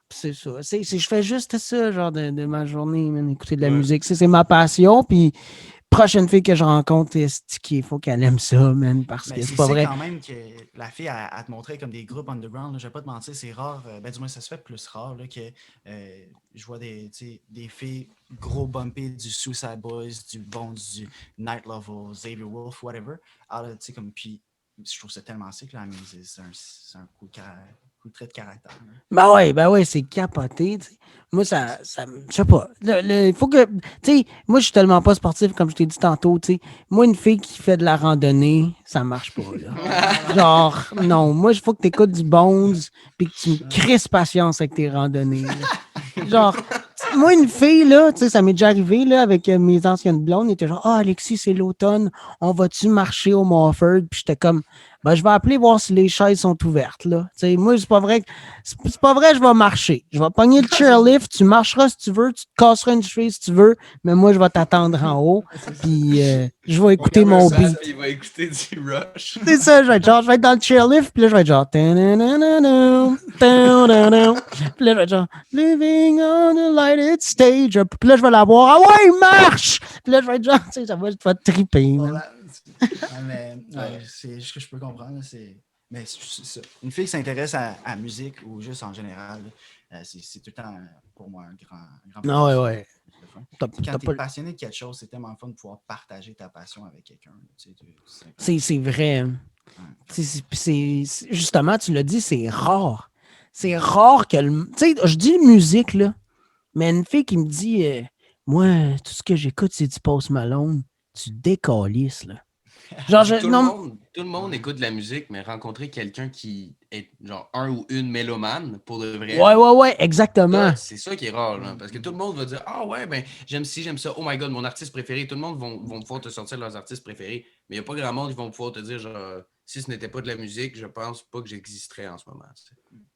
C'est ça. Je fais juste ça, genre, de ma journée, man, écouter de la musique. C'est ma passion, puis prochaine fille que je rencontre, il faut qu'elle aime ça, man, parce que c'est pas vrai. Quand même que la fille, elle te montrait comme des groupes underground, là, je vais pas te mentir, c'est rare, du moins ça se fait plus rare, là, que je vois des filles gros bumpées du Suicide Boys, du Bones, du Night Level, Xavier Wolf, whatever. Alors, tu sais, comme, puis je trouve ça tellement sick, là, mais c'est un coup de trait de caractère. Là. Ben ouais, c'est capoté. T'sais. Moi, ça je sais pas. Il faut que, tu sais, moi, je suis tellement pas sportif, comme je t'ai dit tantôt, tu sais. Moi, une fille qui fait de la randonnée, ça marche pas, là. Genre, non. Moi, il faut que tu écoutes du Bones, puis que tu me crisses patience avec tes randonnées. Là. Genre, moi, une fille, là, tu sais, ça m'est déjà arrivé, là, avec mes anciennes blondes, ils étaient genre, Alexis, c'est l'automne, on va-tu marcher au Mofford? Puis j'étais comme, je vais appeler voir si les chaises sont ouvertes, là. Tu sais, moi, c'est pas vrai, je vais marcher. Je vais pogner le chairlift, tu marcheras si tu veux, tu te casseras une cheville si tu veux, mais moi, je vais t'attendre en haut, puis je vais écouter mon beat. Il va écouter du Rush. C'est ça, je vais être dans le chairlift, puis là, je vais être genre, puis là, je vais être genre, living on a lighted stage, puis là, je vais la voir, ah ouais, il marche! Puis là, je vais être genre, tu sais, ça va te triper, man. C'est ce que je peux comprendre. Mais c'est ça. Une fille qui s'intéresse à la musique ou juste en général, c'est tout le temps pour moi un grand Non, ouais. Quand tu es passionné de quelque chose, c'est tellement fun de pouvoir partager ta passion avec quelqu'un. C'est vrai. Justement, tu l'as dit, c'est rare. C'est rare que tu sais, je dis musique, là, mais une fille qui me dit moi, tout ce que j'écoute, c'est du Post Malone, tu décalisses, là. Genre, tout le monde écoute de la musique, mais rencontrer quelqu'un qui est genre un ou une mélomane, pour de vrai. Ouais, exactement. C'est ça qui est rare, là, parce que tout le monde va dire ah ouais, ben j'aime ci, j'aime ça, oh my god, mon artiste préféré. Tout le monde vont pouvoir te sortir leurs artistes préférés, mais il n'y a pas grand monde qui vont pouvoir te dire genre si ce n'était pas de la musique, je pense pas que j'existerais en ce moment.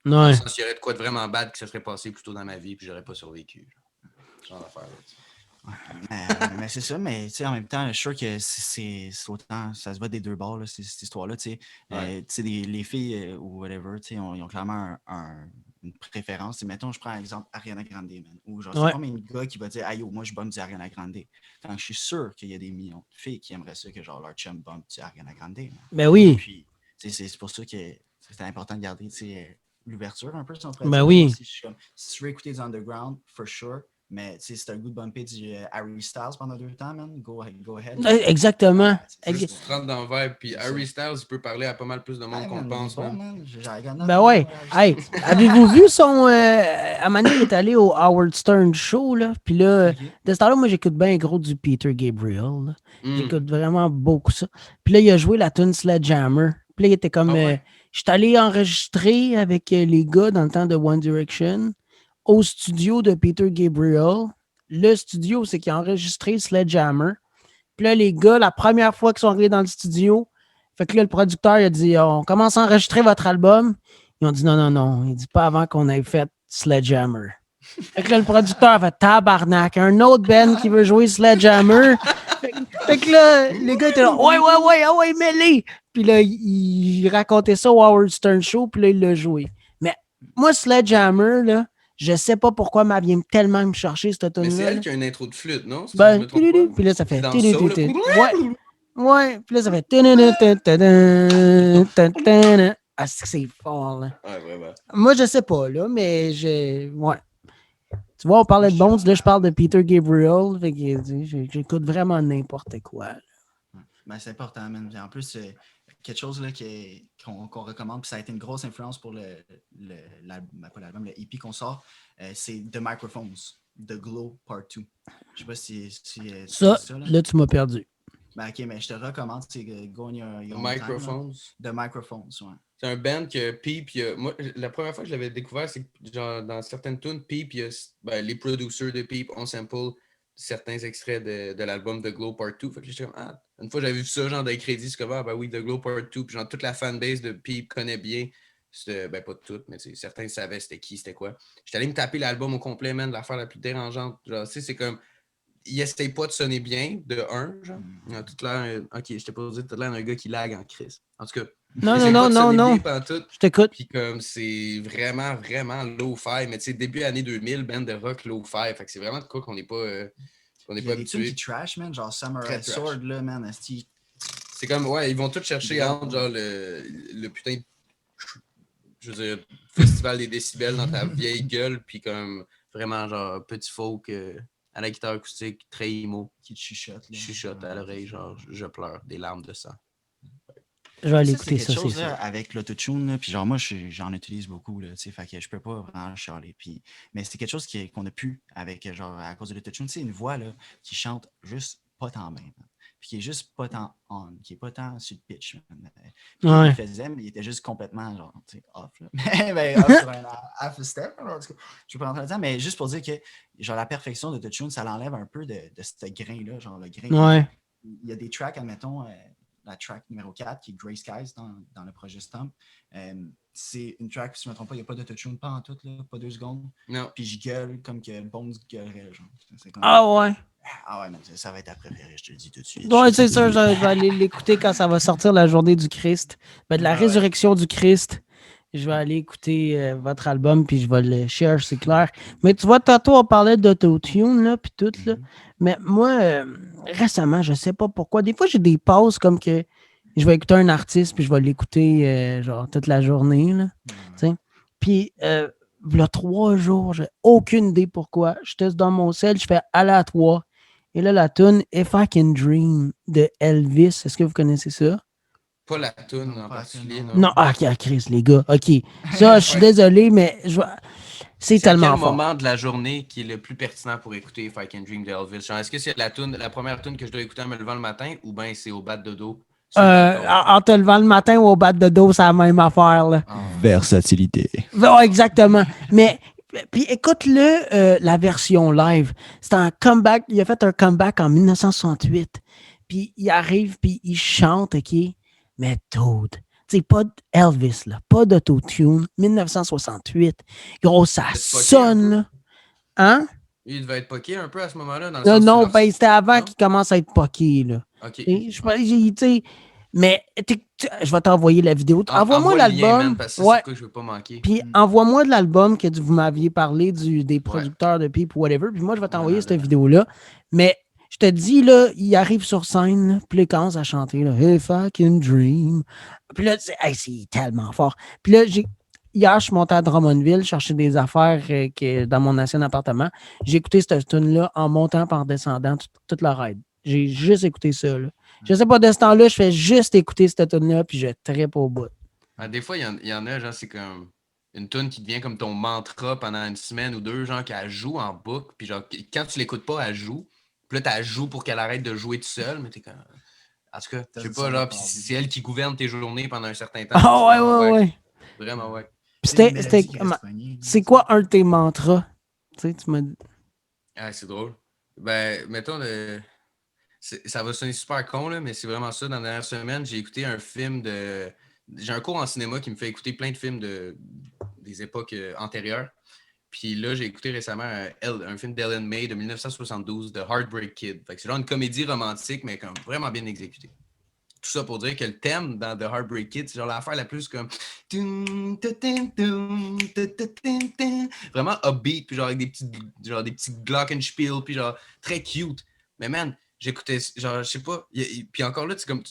Dans le sens, il y aurait de quoi de vraiment bad qui se serait passé plus tôt dans ma vie, puis j'aurais pas survécu. Genre d'affaire, mais c'est ça, mais en même temps, je suis sûr que c'est autant, ça se voit des deux bords, là, cette histoire-là. Les filles ou whatever, ils ont clairement une préférence. Mettons, je prends l'exemple Ariana Grande, man, ou genre, c'est pas même un gars qui va dire, aïe, moi, je bombe du Ariana Grande. Tant que je suis sûr qu'il y a des millions de filles qui aimeraient ça, que genre leur chum bombe du Ariana Grande. Man. Ben oui. Puis, c'est pour ça que c'est important de garder l'ouverture un peu, si on pourrait ben dire. Oui. Si tu veux écouter du underground, for sure. Mais si t'as le goût de bumper du Harry Styles pendant 2 temps, man, go ahead. Exactement. Tu te rentres dans le vibe, puis Harry Styles, il peut parler à pas mal plus de monde qu'on le pense. Ben ouais. Hey, avez-vous vu son... à Mané, il est allé au Howard Stern Show, là. Puis là, de ce temps-là, moi, j'écoute bien gros du Peter Gabriel. J'écoute vraiment beaucoup ça. Puis là, il a joué la tune Sledgehammer. Puis là, il était comme... je suis allé enregistrer avec les gars dans le temps de One Direction au studio de Peter Gabriel. Le studio, c'est qu'il a enregistré Sledgehammer. Puis là, les gars, la première fois qu'ils sont arrivés dans le studio, fait que là, le producteur, il a dit, on commence à enregistrer votre album. Ils ont dit, non. Il dit pas avant qu'on ait fait Sledgehammer. Fait que là, le producteur a fait tabarnak. Un autre band qui veut jouer Sledgehammer. Fait que là, les gars étaient là, ouais, mêlé. Puis là, il racontait ça au Howard Stern Show, puis là, il l'a joué. Mais moi, Sledgehammer, là, Je sais pas pourquoi, mais elle vient tellement me chercher, cette Mais tune-là. c'est elle là. qui a une intro de flûte, non? Si je Ben, me trompe pas. puis là, ça fait. Dans le saut, là. Ouais, ouais, puis là, ça fait. Ah, c'est fort, là. Ouais, vraiment. Moi, je sais pas, là, mais ouais. Tu vois, on parlait de Bones, là, je parle de Peter Gabriel. Fait que j'écoute vraiment n'importe quoi. Là. Ben, c'est important, man. Puis en plus, quelque chose là, qu'on recommande, puis ça a été une grosse influence pour pas l'album, le EP qu'on sort, c'est The Microphones, The Glow Part 2. Je sais pas si tu Ça, sais ça. là, tu m'as perdu. Ben, ok, mais je te recommande, c'est Go on Your The Own Microphones. Time. The Microphones, ouais. C'est un band que Peep, moi, la première fois que je l'avais découvert, c'est que genre, dans certaines tunes, Peep, les producers de Peep ont sample certains extraits de l'album The Glow Part 2. Fait que j'étais comme, une fois j'avais vu ça, genre dans les crédits, c'est comme, oui, The Glow Part 2. Puis genre, toute la fanbase de Peep connaît bien, pas toute, mais certains savaient c'était quoi. J'étais allé me taper l'album au complet, man, l'affaire la plus dérangeante. Genre, c'est comme, il essaye pas de sonner bien, de un, genre. Tout l'air, ok, j'étais pas dit, tout l'air d'un gars qui lag en crise. En tout cas, Non. Je t'écoute. Puis comme c'est vraiment, vraiment low-fi. Mais tu sais, début année 2000, band de rock low-fi. Fait que c'est vraiment de quoi qu'on n'est pas, Il y a des tunes habitué. qui trash, man, genre Samurai Très Sword, trash. là, man. C'est comme, ouais, ils vont tous chercher Ouais. entre genre le putain de, je veux dire, festival des décibels dans ta vieille gueule. Puis comme vraiment genre petit folk à la guitare acoustique, très emo. Qui te chuchote. Là. Chuchote à l'oreille, genre je pleure, des larmes de sang. Je vais aller Ça, c'est écouter quelque ça, c'est chose là, ça. avec l'autotune, là, puis genre moi j'en utilise beaucoup, là, fait que je peux pas vraiment chialer. Mais c'est quelque chose qu'on a pu avec, genre, à cause de l'autotune, c'est une voix là, qui chante juste pas tant bien, man. Puis qui est juste pas tant on, qui est pas tant sur le pitch. Man. Puis Ouais. il faisait, mais il était juste complètement genre, off. Là. mais off sur un half step, là, en tout cas. Je vais pas rentrer là-dedans, mais juste pour dire que genre la perfection de l'autotune, ça l'enlève un peu de ce grain-là, genre le grain. Ouais. Il y a des tracks, admettons, la track numéro 4, qui est Grey Skies dans le projet Stomp. C'est une track, si je ne me trompe pas, il n'y a pas d'autotune, pas en tout, là, pas 2 secondes. Non. Puis je gueule comme que Bones gueulerait. Genre. Comme... Ah ouais. Ah ouais, mais ça va être ta préférée, je te le dis tout de suite. Ouais, c'est sûr, je vais aller l'écouter quand ça va sortir la journée du Christ. Ben, de la résurrection du Christ. Je vais aller écouter votre album, puis je vais le share, c'est clair. Mais tu vois, tantôt, on parlait d'autotune, là, puis tout, là. Mais moi, récemment, je sais pas pourquoi. Des fois, j'ai des pauses comme que je vais écouter un artiste, puis je vais l'écouter, genre, toute la journée, là. Puis, il y a 3 jours, j'ai aucune idée pourquoi. Je teste dans mon cell, je fais aléatoire. Et là, la tune If I Can Dream de Elvis, est-ce que vous connaissez ça? Pas la toune Non, en pas la particulier, toune, non. Non, Chris, les gars. OK. Ça, je suis désolé, mais c'est tellement quel fort. moment de la journée qui est le plus pertinent pour écouter If I Can Dream de Elvis? Genre, est-ce que c'est la première tune que je dois écouter en me levant le matin ou bien c'est au bas de dos? En te levant le matin ou au bas de dos, c'est la même affaire. Là. Versatilité. Ouais, exactement. Mais, puis écoute-le, la version live. C'est un comeback. Il a fait un comeback en 1968. Puis il arrive, puis il chante, OK? Mais Toad. Tu sais, pas Elvis, là. Pas d'autotune. 1968. Gros, ça sonne, là. Hein? Il devait être poqué un peu à ce moment-là. Dans le Non, sens non, où ben c'était avant non? qu'il commence à être poqué, là. OK. Mais je vais t'envoyer la vidéo. Envoie-moi envoie le lien, man, l'album. parce que Ouais. c'est quoi que je veux pas manquer. Puis envoie-moi de l'album que vous m'aviez parlé des producteurs de Peep ou whatever. Puis moi, je vais t'envoyer cette vidéo-là. Mais je te dis, là, il arrive sur scène, là, puis il commence à chanter, là, If I Can Dream. Puis là, c'est tellement fort. Puis là, hier, je suis monté à Drummondville chercher des affaires dans mon ancien appartement. J'ai écouté cette tune-là en montant par descendant toute la ride. J'ai juste écouté ça. Là. Je sais pas, de ce temps-là, je fais juste écouter cette tune-là, puis je trippe au bout. Des fois, il y en a, genre, c'est comme une tune qui devient comme ton mantra pendant une semaine ou deux, genre, qu'elle joue en boucle, puis genre, quand tu l'écoutes pas, elle joue. Puis là, tu joues pour qu'elle arrête de jouer tout seul, mais t'es comme... En tout cas, je sais pas, genre, puis c'est elle qui gouverne tes journées pendant un certain temps. Ah ouais. Vraiment, ouais. C'est quoi un de tes mantras? Tu sais, tu m'as dit. Ah, c'est drôle. Ben, mettons, ça va sonner super con, là, mais c'est vraiment ça. Dans la dernière semaine, j'ai écouté un film de... J'ai un cours en cinéma qui me fait écouter plein de films des époques antérieures. Puis là, j'ai écouté récemment un film d'Ellen May de 1972, The Heartbreak Kid. Fait que c'est genre une comédie romantique, mais comme vraiment bien exécutée. tout ça pour dire que le thème dans The Heartbreak Kid, c'est genre l'affaire la plus comme vraiment upbeat, puis genre avec des petits glockenspiel, puis genre très cute. Mais man, j'écoutais, genre, je sais pas, puis encore là, c'est comme,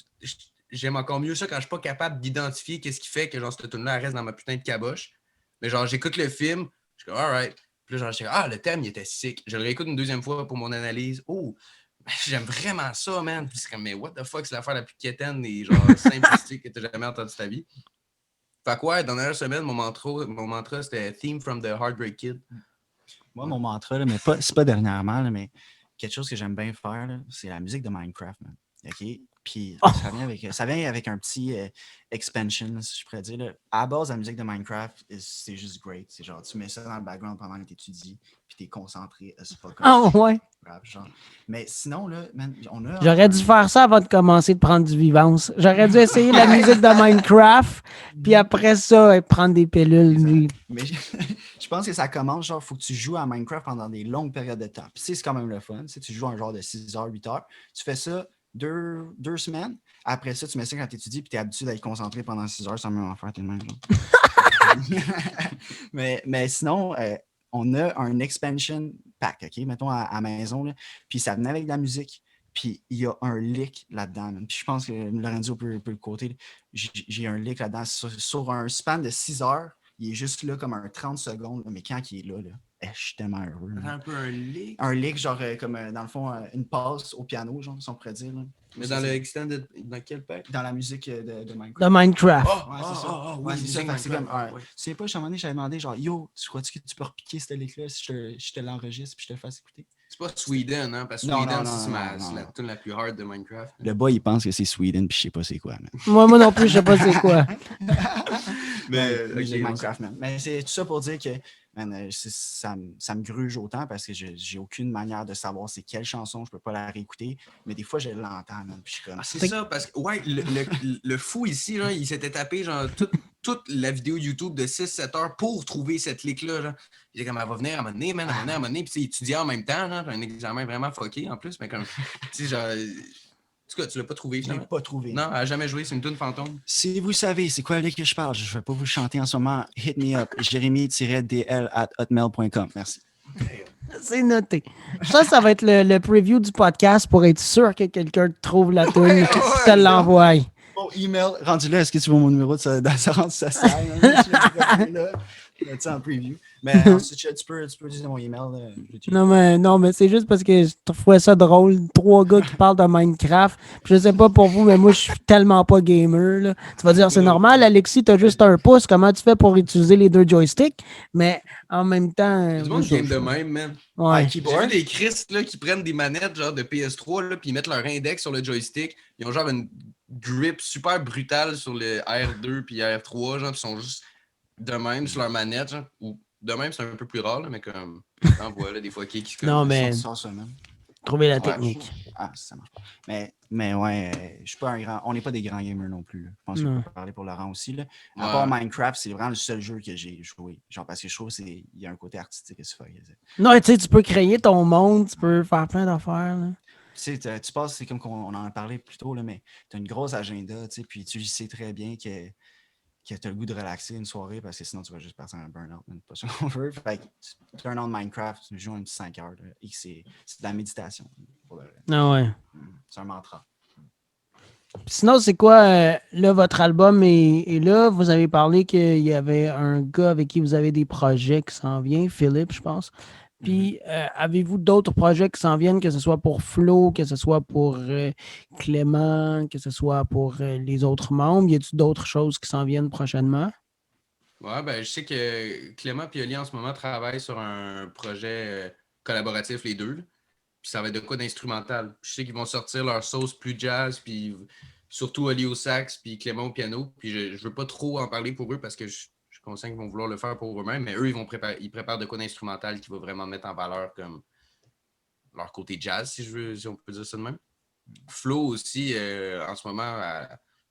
j'aime encore mieux ça quand je suis pas capable d'identifier qu'est-ce qui fait que genre cette tune-là reste dans ma putain de caboche. Mais genre, j'écoute le film, je suis comme, alright. Puis là, genre, je suis comme, le thème, il était sick. Je le réécoute une deuxième fois pour mon analyse. Oh, j'aime vraiment ça, man. Puis c'est comme, mais what the fuck, c'est l'affaire la plus quétaine et genre simplistique que t'as jamais entendu de ta vie. Fait que ouais, dans la dernière semaine, mon mantra c'était Theme from the Heartbreak Kid. Moi, mon mantra, là, mais c'est pas dernièrement, là, mais quelque chose que j'aime bien faire, là, c'est la musique de Minecraft, man. OK? Puis ça vient avec un petit expansion, si je pourrais dire. Là. À la base, la musique de Minecraft, c'est juste great. C'est genre, tu mets ça dans le background pendant que tu étudies, puis tu es concentré as fuck. Ouais. Genre. Mais sinon, là, man, on a. J'aurais dû faire ça avant de commencer de prendre du vivance. J'aurais dû essayer la musique de Minecraft, puis après ça, prendre des pilules. Mais je pense que ça commence, genre, il faut que tu joues à Minecraft pendant des longues périodes de temps. Puis c'est quand même le fun. Tu joues un genre de 6 heures, 8 heures. Tu fais ça 2 semaines. Après ça, tu mets ça quand tu étudies, puis tu es habitué d'être concentré pendant 6 heures sans même en faire tellement. mais sinon, on a un expansion pack, OK? Mettons à maison, là, puis ça venait avec de la musique. Puis il y a un leak là-dedans. Puis je pense que Lorenzo peut le côté. J'ai un leak là-dedans. Sur un span de 6 heures, il est juste là comme un 30 secondes. Là, mais quand il est là, je suis tellement heureux. Un peu un leak. Un leak, genre comme dans le fond, une passe au piano, genre, si on pourrait dire. Là. Mais dans le extended, dans quel pack? Dans la musique de Minecraft. De Minecraft. Ouais, c'est ça. Oui, c'est ça. C'est comme, tu sais pas, à un moment donné, j'avais demandé, genre, yo, tu crois-tu que tu peux repiquer cette leak-là si je te l'enregistre puis je te le fasse écouter? C'est pas Sweden, hein? Parce que Sweden, c'est la tune la plus hard de Minecraft. Le boy, il pense que c'est Sweden puis je sais pas c'est quoi, man. Moi non plus, je sais pas c'est quoi. Mais Minecraft, man. Mais c'est tout ça pour dire que man, ça me gruge autant parce que j'ai aucune manière de savoir c'est quelle chanson, je peux pas la réécouter, mais des fois je l'entends, man, puis je suis comme... c'est ça, parce que ouais, le fou ici, là, il s'était tapé genre toute la vidéo YouTube de 6-7 heures pour trouver cette leak-là. Genre. Il était comme, elle va venir à un moment donné, man, elle va venir à un moment donné, puis il étudiait en même temps, genre, un examen vraiment fucké en plus, mais comme, tu sais, genre... En tout cas, tu l'as pas trouvé, Je l'ai pas trouvé. Non, elle n'a jamais joué, c'est une tune fantôme. Si vous savez c'est quoi que je parle, je vais pas vous chanter en ce moment. Hit me up, jeremy-dl@hotmail.com. Merci. C'est noté. Ça va être le preview du podcast pour être sûr que quelqu'un trouve la tune et te l'envoie. Mon email, rendu là, est-ce que tu veux mon numéro de rendu social? Tu en preview. Mais ensuite, tu peux utiliser mon email. Non, mais c'est juste parce que je trouvais ça drôle. 3 gars qui parlent de Minecraft. Puis je sais pas pour vous, mais moi, je suis tellement pas gamer. Là. Tu vas dire, c'est normal, Alexis, t'as juste un pouce. Comment tu fais pour utiliser les 2 joysticks? Mais en même temps... Il y a du monde game de même, man. Ouais. J'ai vu des Christ là, qui prennent des manettes genre de PS3 là, puis ils mettent leur index sur le joystick. Ils ont genre une grip super brutale sur le R2 puis R3. Genre, ils sont juste de même sur leur manette. Genre, ou de même, c'est un peu plus rare, là, mais comme t'en vois là, des fois qui se Non, mais trouver la technique. Ça marche pas. Mais ouais, je suis pas un grand. On n'est pas des grands gamers non plus. Là. Je pense qu'on peut parler pour Laurent aussi. Là. À part Minecraft, c'est vraiment le seul jeu que j'ai joué. Genre parce que je trouve qu'il y a un côté artistique à ce faire. Non, tu sais, tu peux créer ton monde, tu peux faire plein d'affaires. Là. Tu sais, tu passes, c'est comme on en a parlé plus tôt, là, mais tu as une grosse agenda, puis tu sais très bien que tu as le goût de relaxer une soirée parce que sinon tu vas juste partir en burn-out. C'est pas ça qu'on veut. Fait que tu turn on Minecraft, tu joues un petit 5 heures là, et c'est de la méditation. Ah ouais. C'est un mantra. Sinon, c'est quoi, là, votre album est là. Vous avez parlé qu'il y avait un gars avec qui vous avez des projets qui s'en viennent, Philippe, je pense. Puis, avez-vous d'autres projets qui s'en viennent, que ce soit pour Flo, que ce soit pour Clément, que ce soit pour les autres membres? Y a-t-il d'autres choses qui s'en viennent prochainement? Ouais, ben, je sais que Clément et Oli en ce moment travaillent sur un projet collaboratif, les deux. Puis ça va être de quoi d'instrumental. Je sais qu'ils vont sortir leur sauce plus jazz, puis surtout Oli au sax, puis Clément au piano. Puis je veux pas trop en parler pour eux parce que je suis conscient qu'ils vont vouloir le faire pour eux-mêmes, mais eux, ils préparent de quoi d'instrumental qui va vraiment mettre en valeur comme leur côté jazz, si on peut dire ça de même. Flo aussi, en ce moment,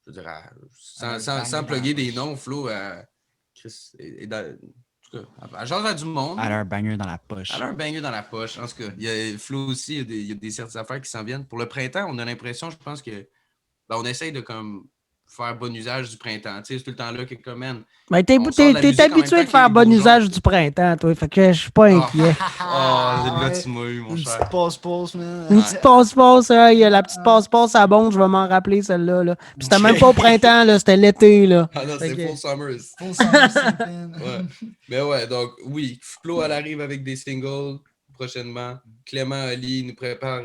je veux dire, sans plugger des noms, Flo, Chris, est dans... En tout cas, à genre du monde. Elle a un banger dans la poche. Elle a un banger dans la poche. En tout cas, il y a Flo aussi, il y a des certaines affaires qui s'en viennent. Pour le printemps, on a l'impression, je pense que ben, on essaye de comme faire bon usage du printemps. Tu sais, c'est tout le temps là que comme, man, Ben, t'es on sort de la musique en même habitué temps de qu'il y a faire les bon beaux usage jours. du printemps, toi. Fait que je suis pas inquiet. Là, ouais. tu m'as eu, mon Une cher. petite pause, man. Une petite passe-passe, la petite passe-passe à Bonde, je vais m'en rappeler celle-là. Là. Puis c'était même pas au printemps, là, c'était l'été. Là. Ah non, Fait c'est que- Full Summers. Full summer simping. Ouais. Mais ouais, donc oui, Flo, elle arrive avec des singles prochainement. Clément Ali nous prépare.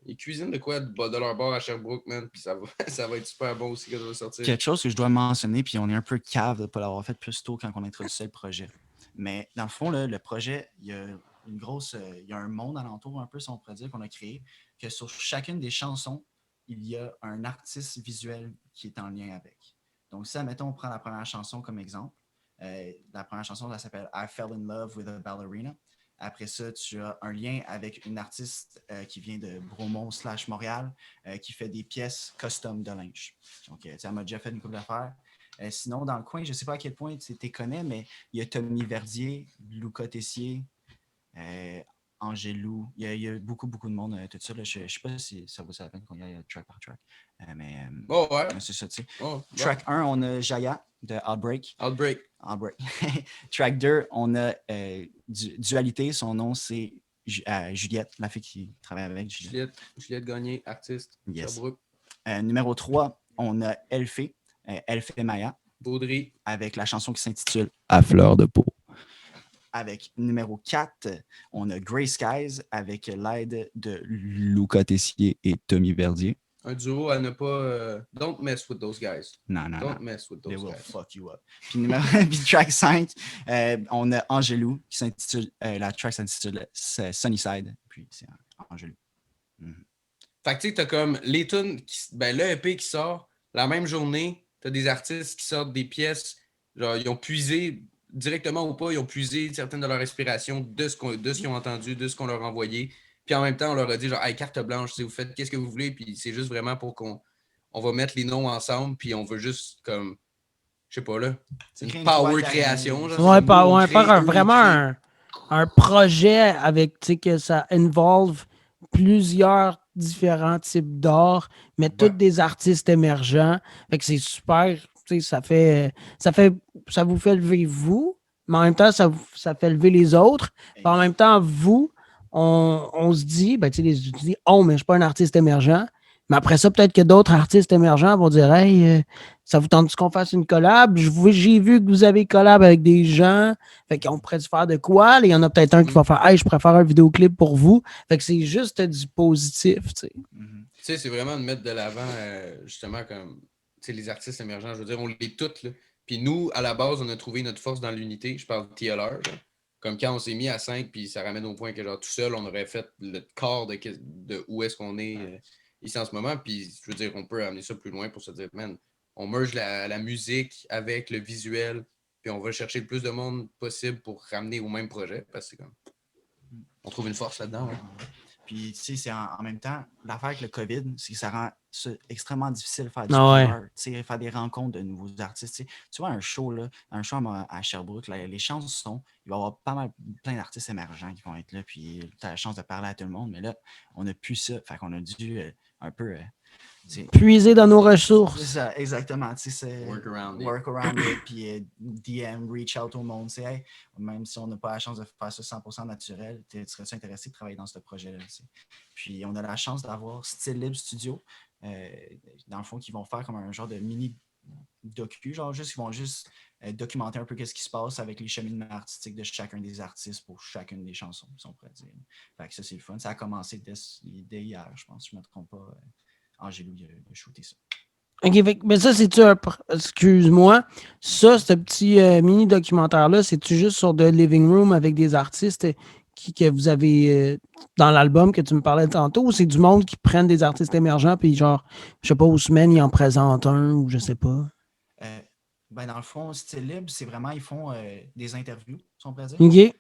Ils cuisinent de quoi de leur bar à Sherbrooke, man. Puis ça va, ça va être super bon aussi quand ça va sortir. Quelque chose que je dois mentionner, puis on est un peu cave de ne pas l'avoir fait plus tôt quand on introduisait le projet. Mais dans le fond, là, le projet, il y a une grosse. Il y a un monde alentour, un peu, si on pourrait dire, qu'on a créé, que sur chacune des chansons, il y a un artiste visuel qui est en lien avec. Donc, si, admettons, on prend la première chanson comme exemple. La première chanson, elle s'appelle I Fell in Love with a Ballerina. Après ça, tu as un lien avec une artiste qui vient de Bromont/Montréal qui fait des pièces custom de linge. Donc, elle m'a déjà fait une couple d'affaires. Sinon, dans le coin, je ne sais pas à quel point tu les connais, mais il y a Tommy Verdier, Luca Tessier, Angélou. Il y a beaucoup, beaucoup de monde. Tout ça, là, je ne sais pas si ça vaut la peine qu'on y aille track par track. Oh ouais. C'est ça, tu sais. Oh, Track 1, on a Jaya de Outbreak. Outbreak. Track 2, on a Dualité. Son nom, c'est Juliette, la fille qui travaille avec. Juliette Gagné, artiste. Yes. Sherbrooke. Numéro 3, on a Elfé Maya, Baudry. avec la chanson qui s'intitule À fleur de peau. Avec numéro 4, on a Grey Skies avec l'aide de Luca Tessier et Tommy Verdier. Un duo à ne pas. Don't mess with those guys. Non. Don't mess with They those will guys. fuck you up. Puis, puis track 5, on a Angélou qui s'intitule. La track s'intitule Sunnyside. Puis c'est Angélou. Fait que tu sais, t'as comme les tunes, le EP qui sort la même journée, t'as des artistes qui sortent des pièces, genre ils ont puisé, directement ou pas, ils ont puisé certaines de leur inspiration de ce qu'ils ont entendu, de ce qu'on leur a envoyé. Puis en même temps, on leur a dit genre, hey, carte blanche, vous faites qu'est-ce que vous voulez, puis c'est juste vraiment pour qu'on va mettre les noms ensemble, puis on veut juste comme, je sais pas là, c'est une power création. Genre, Ouais, nous, faire vraiment un projet avec, tu sais, que ça involve plusieurs différents types d'art, mais tous des artistes émergents. Fait que c'est super, tu sais, ça vous fait lever vous, mais en même temps, ça fait lever les autres. Puis en même temps, vous, on se dit, ben, tu sais, les étudiants, oh, mais je suis pas un artiste émergent. Mais après ça, peut-être que d'autres artistes émergents vont dire, hey, ça vous tente qu'on fasse une collab? J'ai vu que vous avez collab avec des gens. Fait qu'on pourrait faire de quoi? Il y en a peut-être un qui va faire, hey, je préfère un vidéoclip pour vous. Fait que c'est juste du positif, tu sais. Tu sais, c'est vraiment de mettre de l'avant, justement, comme, tu sais, les artistes émergents, je veux dire, on les toutes, là. Puis nous, à la base, on a trouvé notre force dans l'unité. Je parle de TLR, genre. Comme quand on s'est mis à 5, puis ça ramène au point que, genre, tout seul, on aurait fait le corps de où est-ce qu'on est ici en ce moment. Puis, je veux dire, on peut amener ça plus loin pour se dire, man, on merge la musique avec le visuel, puis on va chercher le plus de monde possible pour ramener au même projet, parce que c'est comme, on trouve une force là-dedans. Ouais. Puis, tu sais, c'est en même temps, l'affaire avec le COVID, c'est que ça rend ça extrêmement difficile de faire du PR, tu sais, faire des rencontres de nouveaux artistes. Tu vois, un show à Sherbrooke, là, les chances sont, il va y avoir plein d'artistes émergents qui vont être là, puis tu as la chance de parler à tout le monde, mais là, on n'a plus ça. Fait qu'on a dû un peu. puiser dans nos ressources. C'est ça, exactement. C'est Work around it, puis DM, reach out au monde. Hey, même si on n'a pas la chance de faire ça 100% naturel, serais-tu intéressé de travailler dans ce projet-là? Puis on a la chance d'avoir Style Libre Studio, dans le fond, qui vont faire comme un genre de mini docu, genre juste, ils vont juste documenter un peu ce qui se passe avec les cheminements artistiques de chacun des artistes pour chacune des chansons, si on pourrait dire. Fait que ça, c'est le fun. Ça a commencé dès hier, je pense, si je ne me trompe pas. Angélou, il a shooté ça. OK, mais ça, c'est-tu excuse-moi, ça, ce petit mini-documentaire-là, c'est-tu juste sur The Living Room avec des artistes que vous avez dans l'album que tu me parlais tantôt, ou c'est du monde qui prennent des artistes émergents puis genre, je sais pas, aux semaines, ils en présentent un ou je sais pas? Dans le fond, Style Libre, c'est vraiment, ils font des interviews, si on pourrait dire. OK.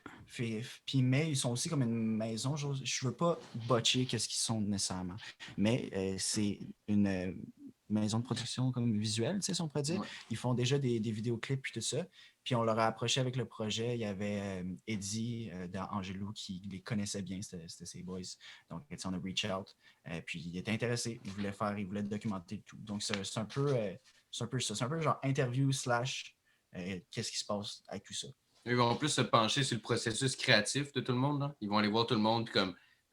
Mais ils sont aussi comme une maison. Je ne veux pas botcher qu'est-ce qu'ils sont nécessairement. Mais c'est une maison de production comme visuelle, si on pourrait dire. Ouais. Ils font déjà des vidéoclips puis tout ça. Puis on leur a approché avec le projet. Il y avait Eddie d'Angelou qui les connaissait bien, c'était ses boys. Donc, on a reach out. Puis il était intéressé. Il voulait documenter tout. Donc, c'est un peu ça. C'est un peu genre interview / qu'est-ce qui se passe avec tout ça. Ils vont plus se pencher sur le processus créatif de tout le monde. Là. Ils vont aller voir tout le monde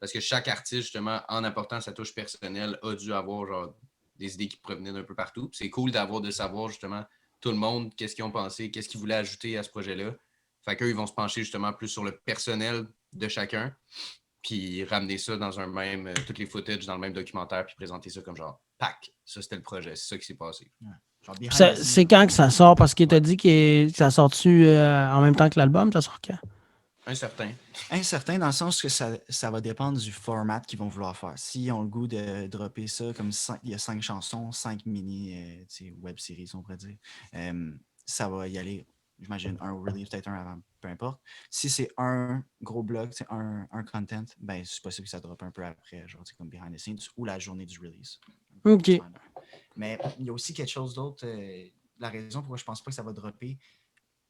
parce que chaque artiste, justement, en apportant sa touche personnelle, a dû avoir genre, des idées qui provenaient d'un peu partout. Puis c'est cool de savoir justement tout le monde, qu'est-ce qu'ils ont pensé, qu'est-ce qu'ils voulaient ajouter à ce projet-là. Fait qu'eux, ils vont se pencher justement plus sur le personnel de chacun, puis ramener ça dans un même, tous les footage dans le même documentaire, puis présenter ça comme genre, pack, ça c'était le projet, c'est ça qui s'est passé. Ouais. C'est quand que ça sort? Parce qu'il t'a dit que ça sort-tu en même temps que l'album? Ça sort quand? Incertain dans le sens que ça va dépendre du format qu'ils vont vouloir faire. S'ils ont le goût de dropper ça, comme il y a 5 chansons, 5 mini web-séries, on pourrait dire, ça va y aller, j'imagine, un release, peut-être un avant, peu importe. Si c'est un gros bloc, c'est un content, ben c'est possible que ça droppe un peu après, genre comme behind the scenes ou la journée du release. OK. Mais il y a aussi quelque chose d'autre. La raison pourquoi je pense pas que ça va dropper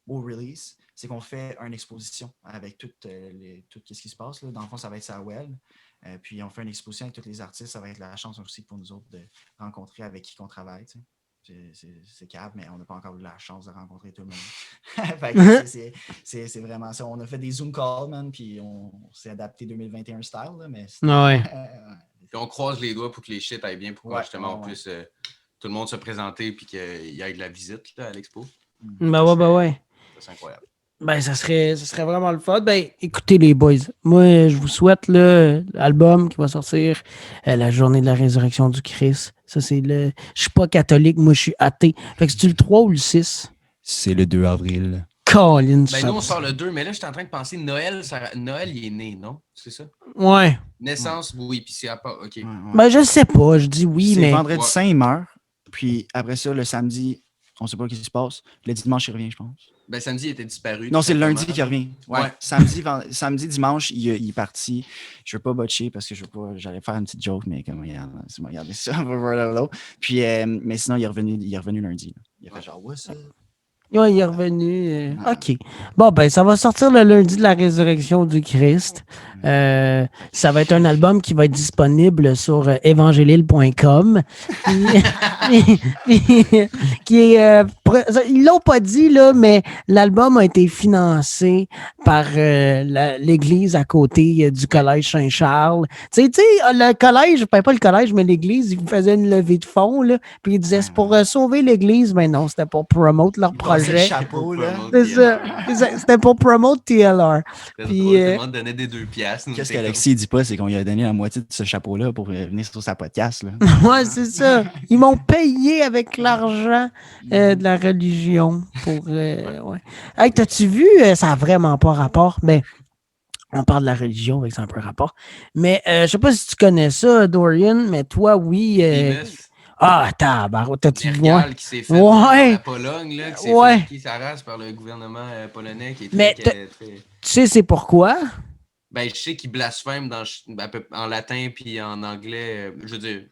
au release, c'est qu'on fait une exposition avec tout ce qui se passe. Là. Dans le fond, ça va être sa web. Puis on fait une exposition avec tous les artistes. Ça va être la chance aussi pour nous autres de rencontrer avec qui qu'on travaille. C'est câble, mais on n'a pas encore eu la chance de rencontrer tout le monde. Fait que c'est vraiment ça. On a fait des Zoom calls, man, puis on s'est adapté 2021 style. Là, mais Ouais. Puis on croise les doigts pour que les shit aillent bien, pour justement on puisse tout le monde se présenter puis qu'il y ait de la visite là, à l'expo. Ouais. C'est incroyable. Ben, ça serait vraiment le fun. Ben, écoutez les boys, moi, je vous souhaite l'album qui va sortir la journée de la résurrection du Christ. Ça, c'est je suis pas catholique, moi, je suis athée. Fait que c'est-tu le 3 ou le 6? C'est le 2 avril. Colin, ben, nous, on sort le 2, mais là, je suis en train de penser, Noël, il est né, non? C'est ça? Ouais. Naissance, oui, puis c'est à part, OK. Ouais. Ben, je sais pas, je dis oui, mais... Vendredi Saint, il meurt. Puis après ça, le samedi, on sait pas ce qui se passe. Le dimanche, il revient, je pense. Ben, samedi, il était disparu. Non, c'est le lundi qui revient. Ouais. Samedi, dimanche, il est parti. Je veux pas botcher parce que j'allais faire une petite joke, mais comme, regardez ça. Puis, mais sinon, il est revenu lundi. Là. Il a fait genre, ouais, ça. Ouais, il est revenu. OK. Bon, ben, ça va sortir le lundi de la résurrection du Christ. Ça va être un album qui va être disponible sur évangélile.com. Ils l'ont pas dit, là, mais l'album a été financé par l'église à côté du collège Saint-Charles. Tu sais, le collège, pas le collège, mais l'église, ils faisaient une levée de fonds, là, puis ils disaient c'est pour sauver l'église, mais non, c'était pour promote leur projet. Chapeau, là. C'est ça. C'était pour promote TLR. Puis, tout le monde donnait des 2 piastres. Qu'est-ce qu'Alexis dit pas, c'est qu'on lui a donné la moitié de ce chapeau-là pour venir sur sa podcast. Là. Ouais, c'est ça. Ils m'ont payé avec l'argent de la religion. Ouais. Hey, t'as-tu vu, ça n'a vraiment pas rapport, mais on parle de la religion, avec ça un peu rapport. Mais je sais pas si tu connais ça, Dorian, mais toi, oui. T'as-tu vu? Merkel qui s'est fait par la Pologne, là, qui s'est fait piquer sa race par le gouvernement polonais qui est très... Tu sais c'est pourquoi? Ben, je sais qu'il blasphème en latin puis en anglais. Je veux dire,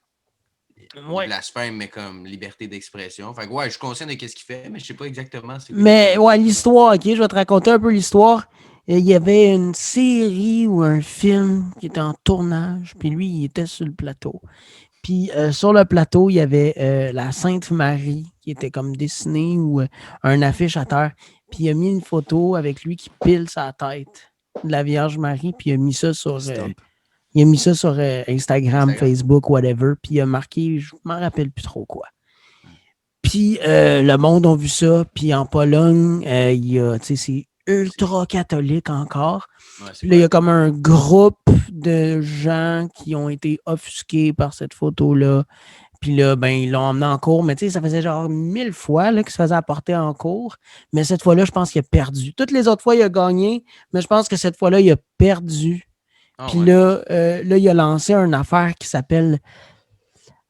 il blasphème, mais comme liberté d'expression. Fait que je suis conscient de ce qu'il fait, mais je sais pas exactement. Mais l'histoire, OK, je vais te raconter un peu l'histoire. Il y avait une série ou un film qui était en tournage, puis lui, il était sur le plateau. Puis sur le plateau, il y avait la Sainte Marie qui était comme dessinée ou un affiche à terre. Puis il a mis une photo avec lui qui pile sa tête de la Vierge Marie, puis il a mis ça sur Instagram, Facebook, whatever. Puis il a marqué, je m'en rappelle plus trop quoi. Puis le monde a vu ça. Puis en Pologne, c'est ultra catholique encore. Puis là, il y a comme un groupe de gens qui ont été offusqués par cette photo-là. Puis là, ben, ils l'ont emmené en cours. Mais tu sais, ça faisait genre 1000 fois là, qu'il se faisait apporter en cours. Mais cette fois-là, je pense qu'il a perdu. Toutes les autres fois, il a gagné. Mais je pense que cette fois-là, il a perdu. Puis là, il a lancé une affaire qui s'appelle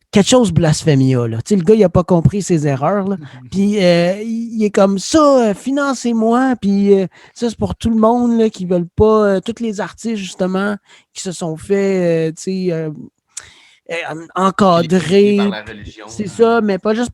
quelque chose blasphémia, là. Tu sais, le gars, il n'a pas compris ses erreurs, là. Puis, il est comme ça, financez-moi. Puis, ça, c'est pour tout le monde, là, qui veulent pas, tous les artistes, justement, qui se sont fait, tu sais, encadré. Par la religion. C'est ça, mais pas juste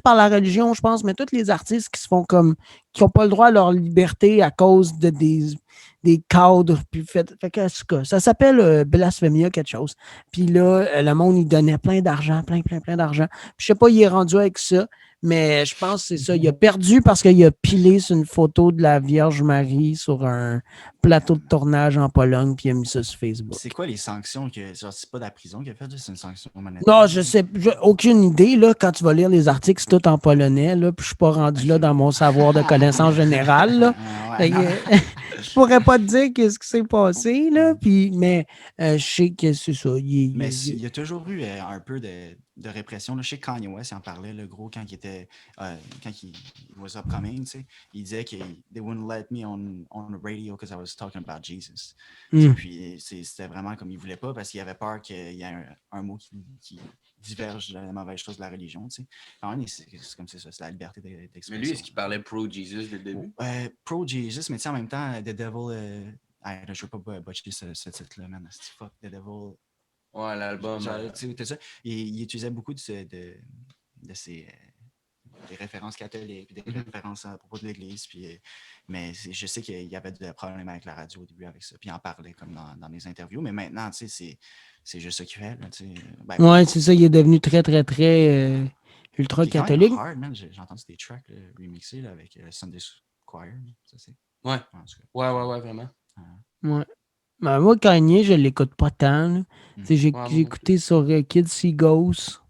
par la religion, je pense, mais tous les artistes qui se font comme qui n'ont pas le droit à leur liberté à cause de des cadres. Puis fait que ça s'appelle Blasphemia quelque chose. Puis là, le monde, il donnait plein d'argent, plein d'argent. Puis je sais pas, il est rendu avec ça, mais je pense que c'est ça. Il a perdu parce qu'il a pilé sur une photo de la Vierge Marie sur un plateau de tournage en Pologne, puis il a mis ça sur Facebook. C'est quoi les sanctions que. Genre, c'est pas de la prison qu'il a fait, c'est une sanction monétaire. Non, je sais, aucune idée. Là, quand tu vas lire les articles, c'est tout en polonais. Là, puis je suis pas rendu là dans mon savoir de connaissance générale. Là. Ouais, non. Je pourrais pas te dire qu'est-ce qui s'est passé, là, mais je sais que c'est ça. Mais il y a toujours eu un peu de répression. Là. Je sais que Kanye West il en parlait, le gros, quand il était quand il was upcoming, tu sais, il disait que they wouldn't let me on the radio because I was talking about Jesus. Puis c'était vraiment comme il voulait pas parce qu'il avait peur qu'il y ait un mot qui diverge de la mauvaise chose de la religion, tu sais. Enfin, c'est comme c'est ça, c'est la liberté d'expression. Mais lui, est-ce qu'il parlait pro-Jesus dès le début? Pro-Jesus, mais tu sais, en même temps, The Devil... je veux pas botcher ce titre-là, man. Fuck, The Devil... Ouais, l'album. Tu sais ça. Il utilisait beaucoup de ces... des références catholiques, des références à propos de l'Église, puis, mais je sais qu'il y avait des problèmes avec la radio au début avec ça, puis il en parlait comme dans les interviews, mais maintenant, tu sais, c'est juste ça qu'il fait. Là, tu sais. Ouais, c'est ça, il est devenu très ultra catholique. Hard, man. J'ai entendu des tracks remixés là, avec Sunday Choir. Ça, c'est... Ouais. Ouais, vraiment. Ouais. Ben, moi, Kanye, je l'écoute pas tant. J'ai écouté sur Kids See Ghosts.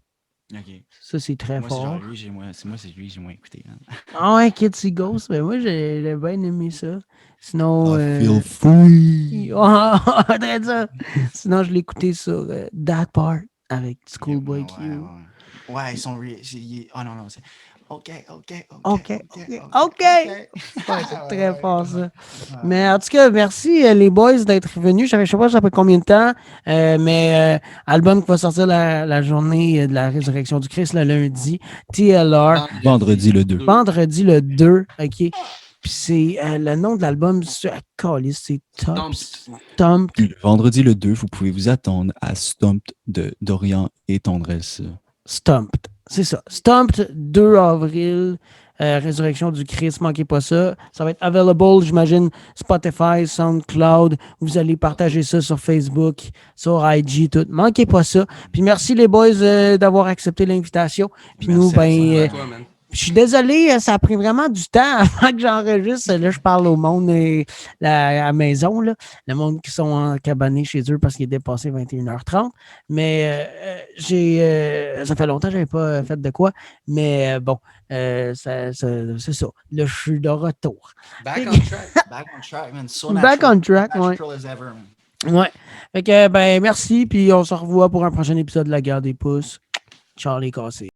Okay. Ça, c'est très moi, fort. C'est lui, j'ai moins écouté. Hein. Ah ouais, Kids See Ghosts, mais moi, j'ai bien aimé ça. Sinon... feel free! Très ça. Sinon, je l'ai écouté sur That Part avec Schoolboy Q. Ouais, ils sont... Oh non, c'est... OK. Ouais, c'est très fort, ça. Mais en tout cas, merci les boys d'être venus. Je sais pas ça fait combien de temps, mais album qui va sortir la journée de la résurrection du Christ, le lundi. TLR. Vendredi le 2. Vendredi le 2, OK. Puis c'est le nom de l'album, c'est Stumped. Le vendredi le 2, vous pouvez vous attendre à Stumped de Dorian et Tendresse. Stumped. C'est ça. Stumped, 2 avril, Résurrection du Christ, manquez pas ça. Ça va être available, j'imagine, Spotify, SoundCloud. Vous allez partager ça sur Facebook, sur IG, tout. Manquez pas ça. Puis merci les boys d'avoir accepté l'invitation. Puis nous, ben... Je suis désolé, ça a pris vraiment du temps avant que j'enregistre. Là, je parle au monde à la maison, là, le monde qui sont encabonnés chez eux parce qu'il est dépassé 21h30. Mais ça fait longtemps que je n'avais pas fait de quoi. Mais bon, c'est ça. Là, je suis de retour. Back on track. Back on track, man. So Back on track, ouais. As ever, man. Ouais. Fait que, ben, merci. Puis on se revoit pour un prochain épisode de La Guerre des Pouces. Charlie Cassé.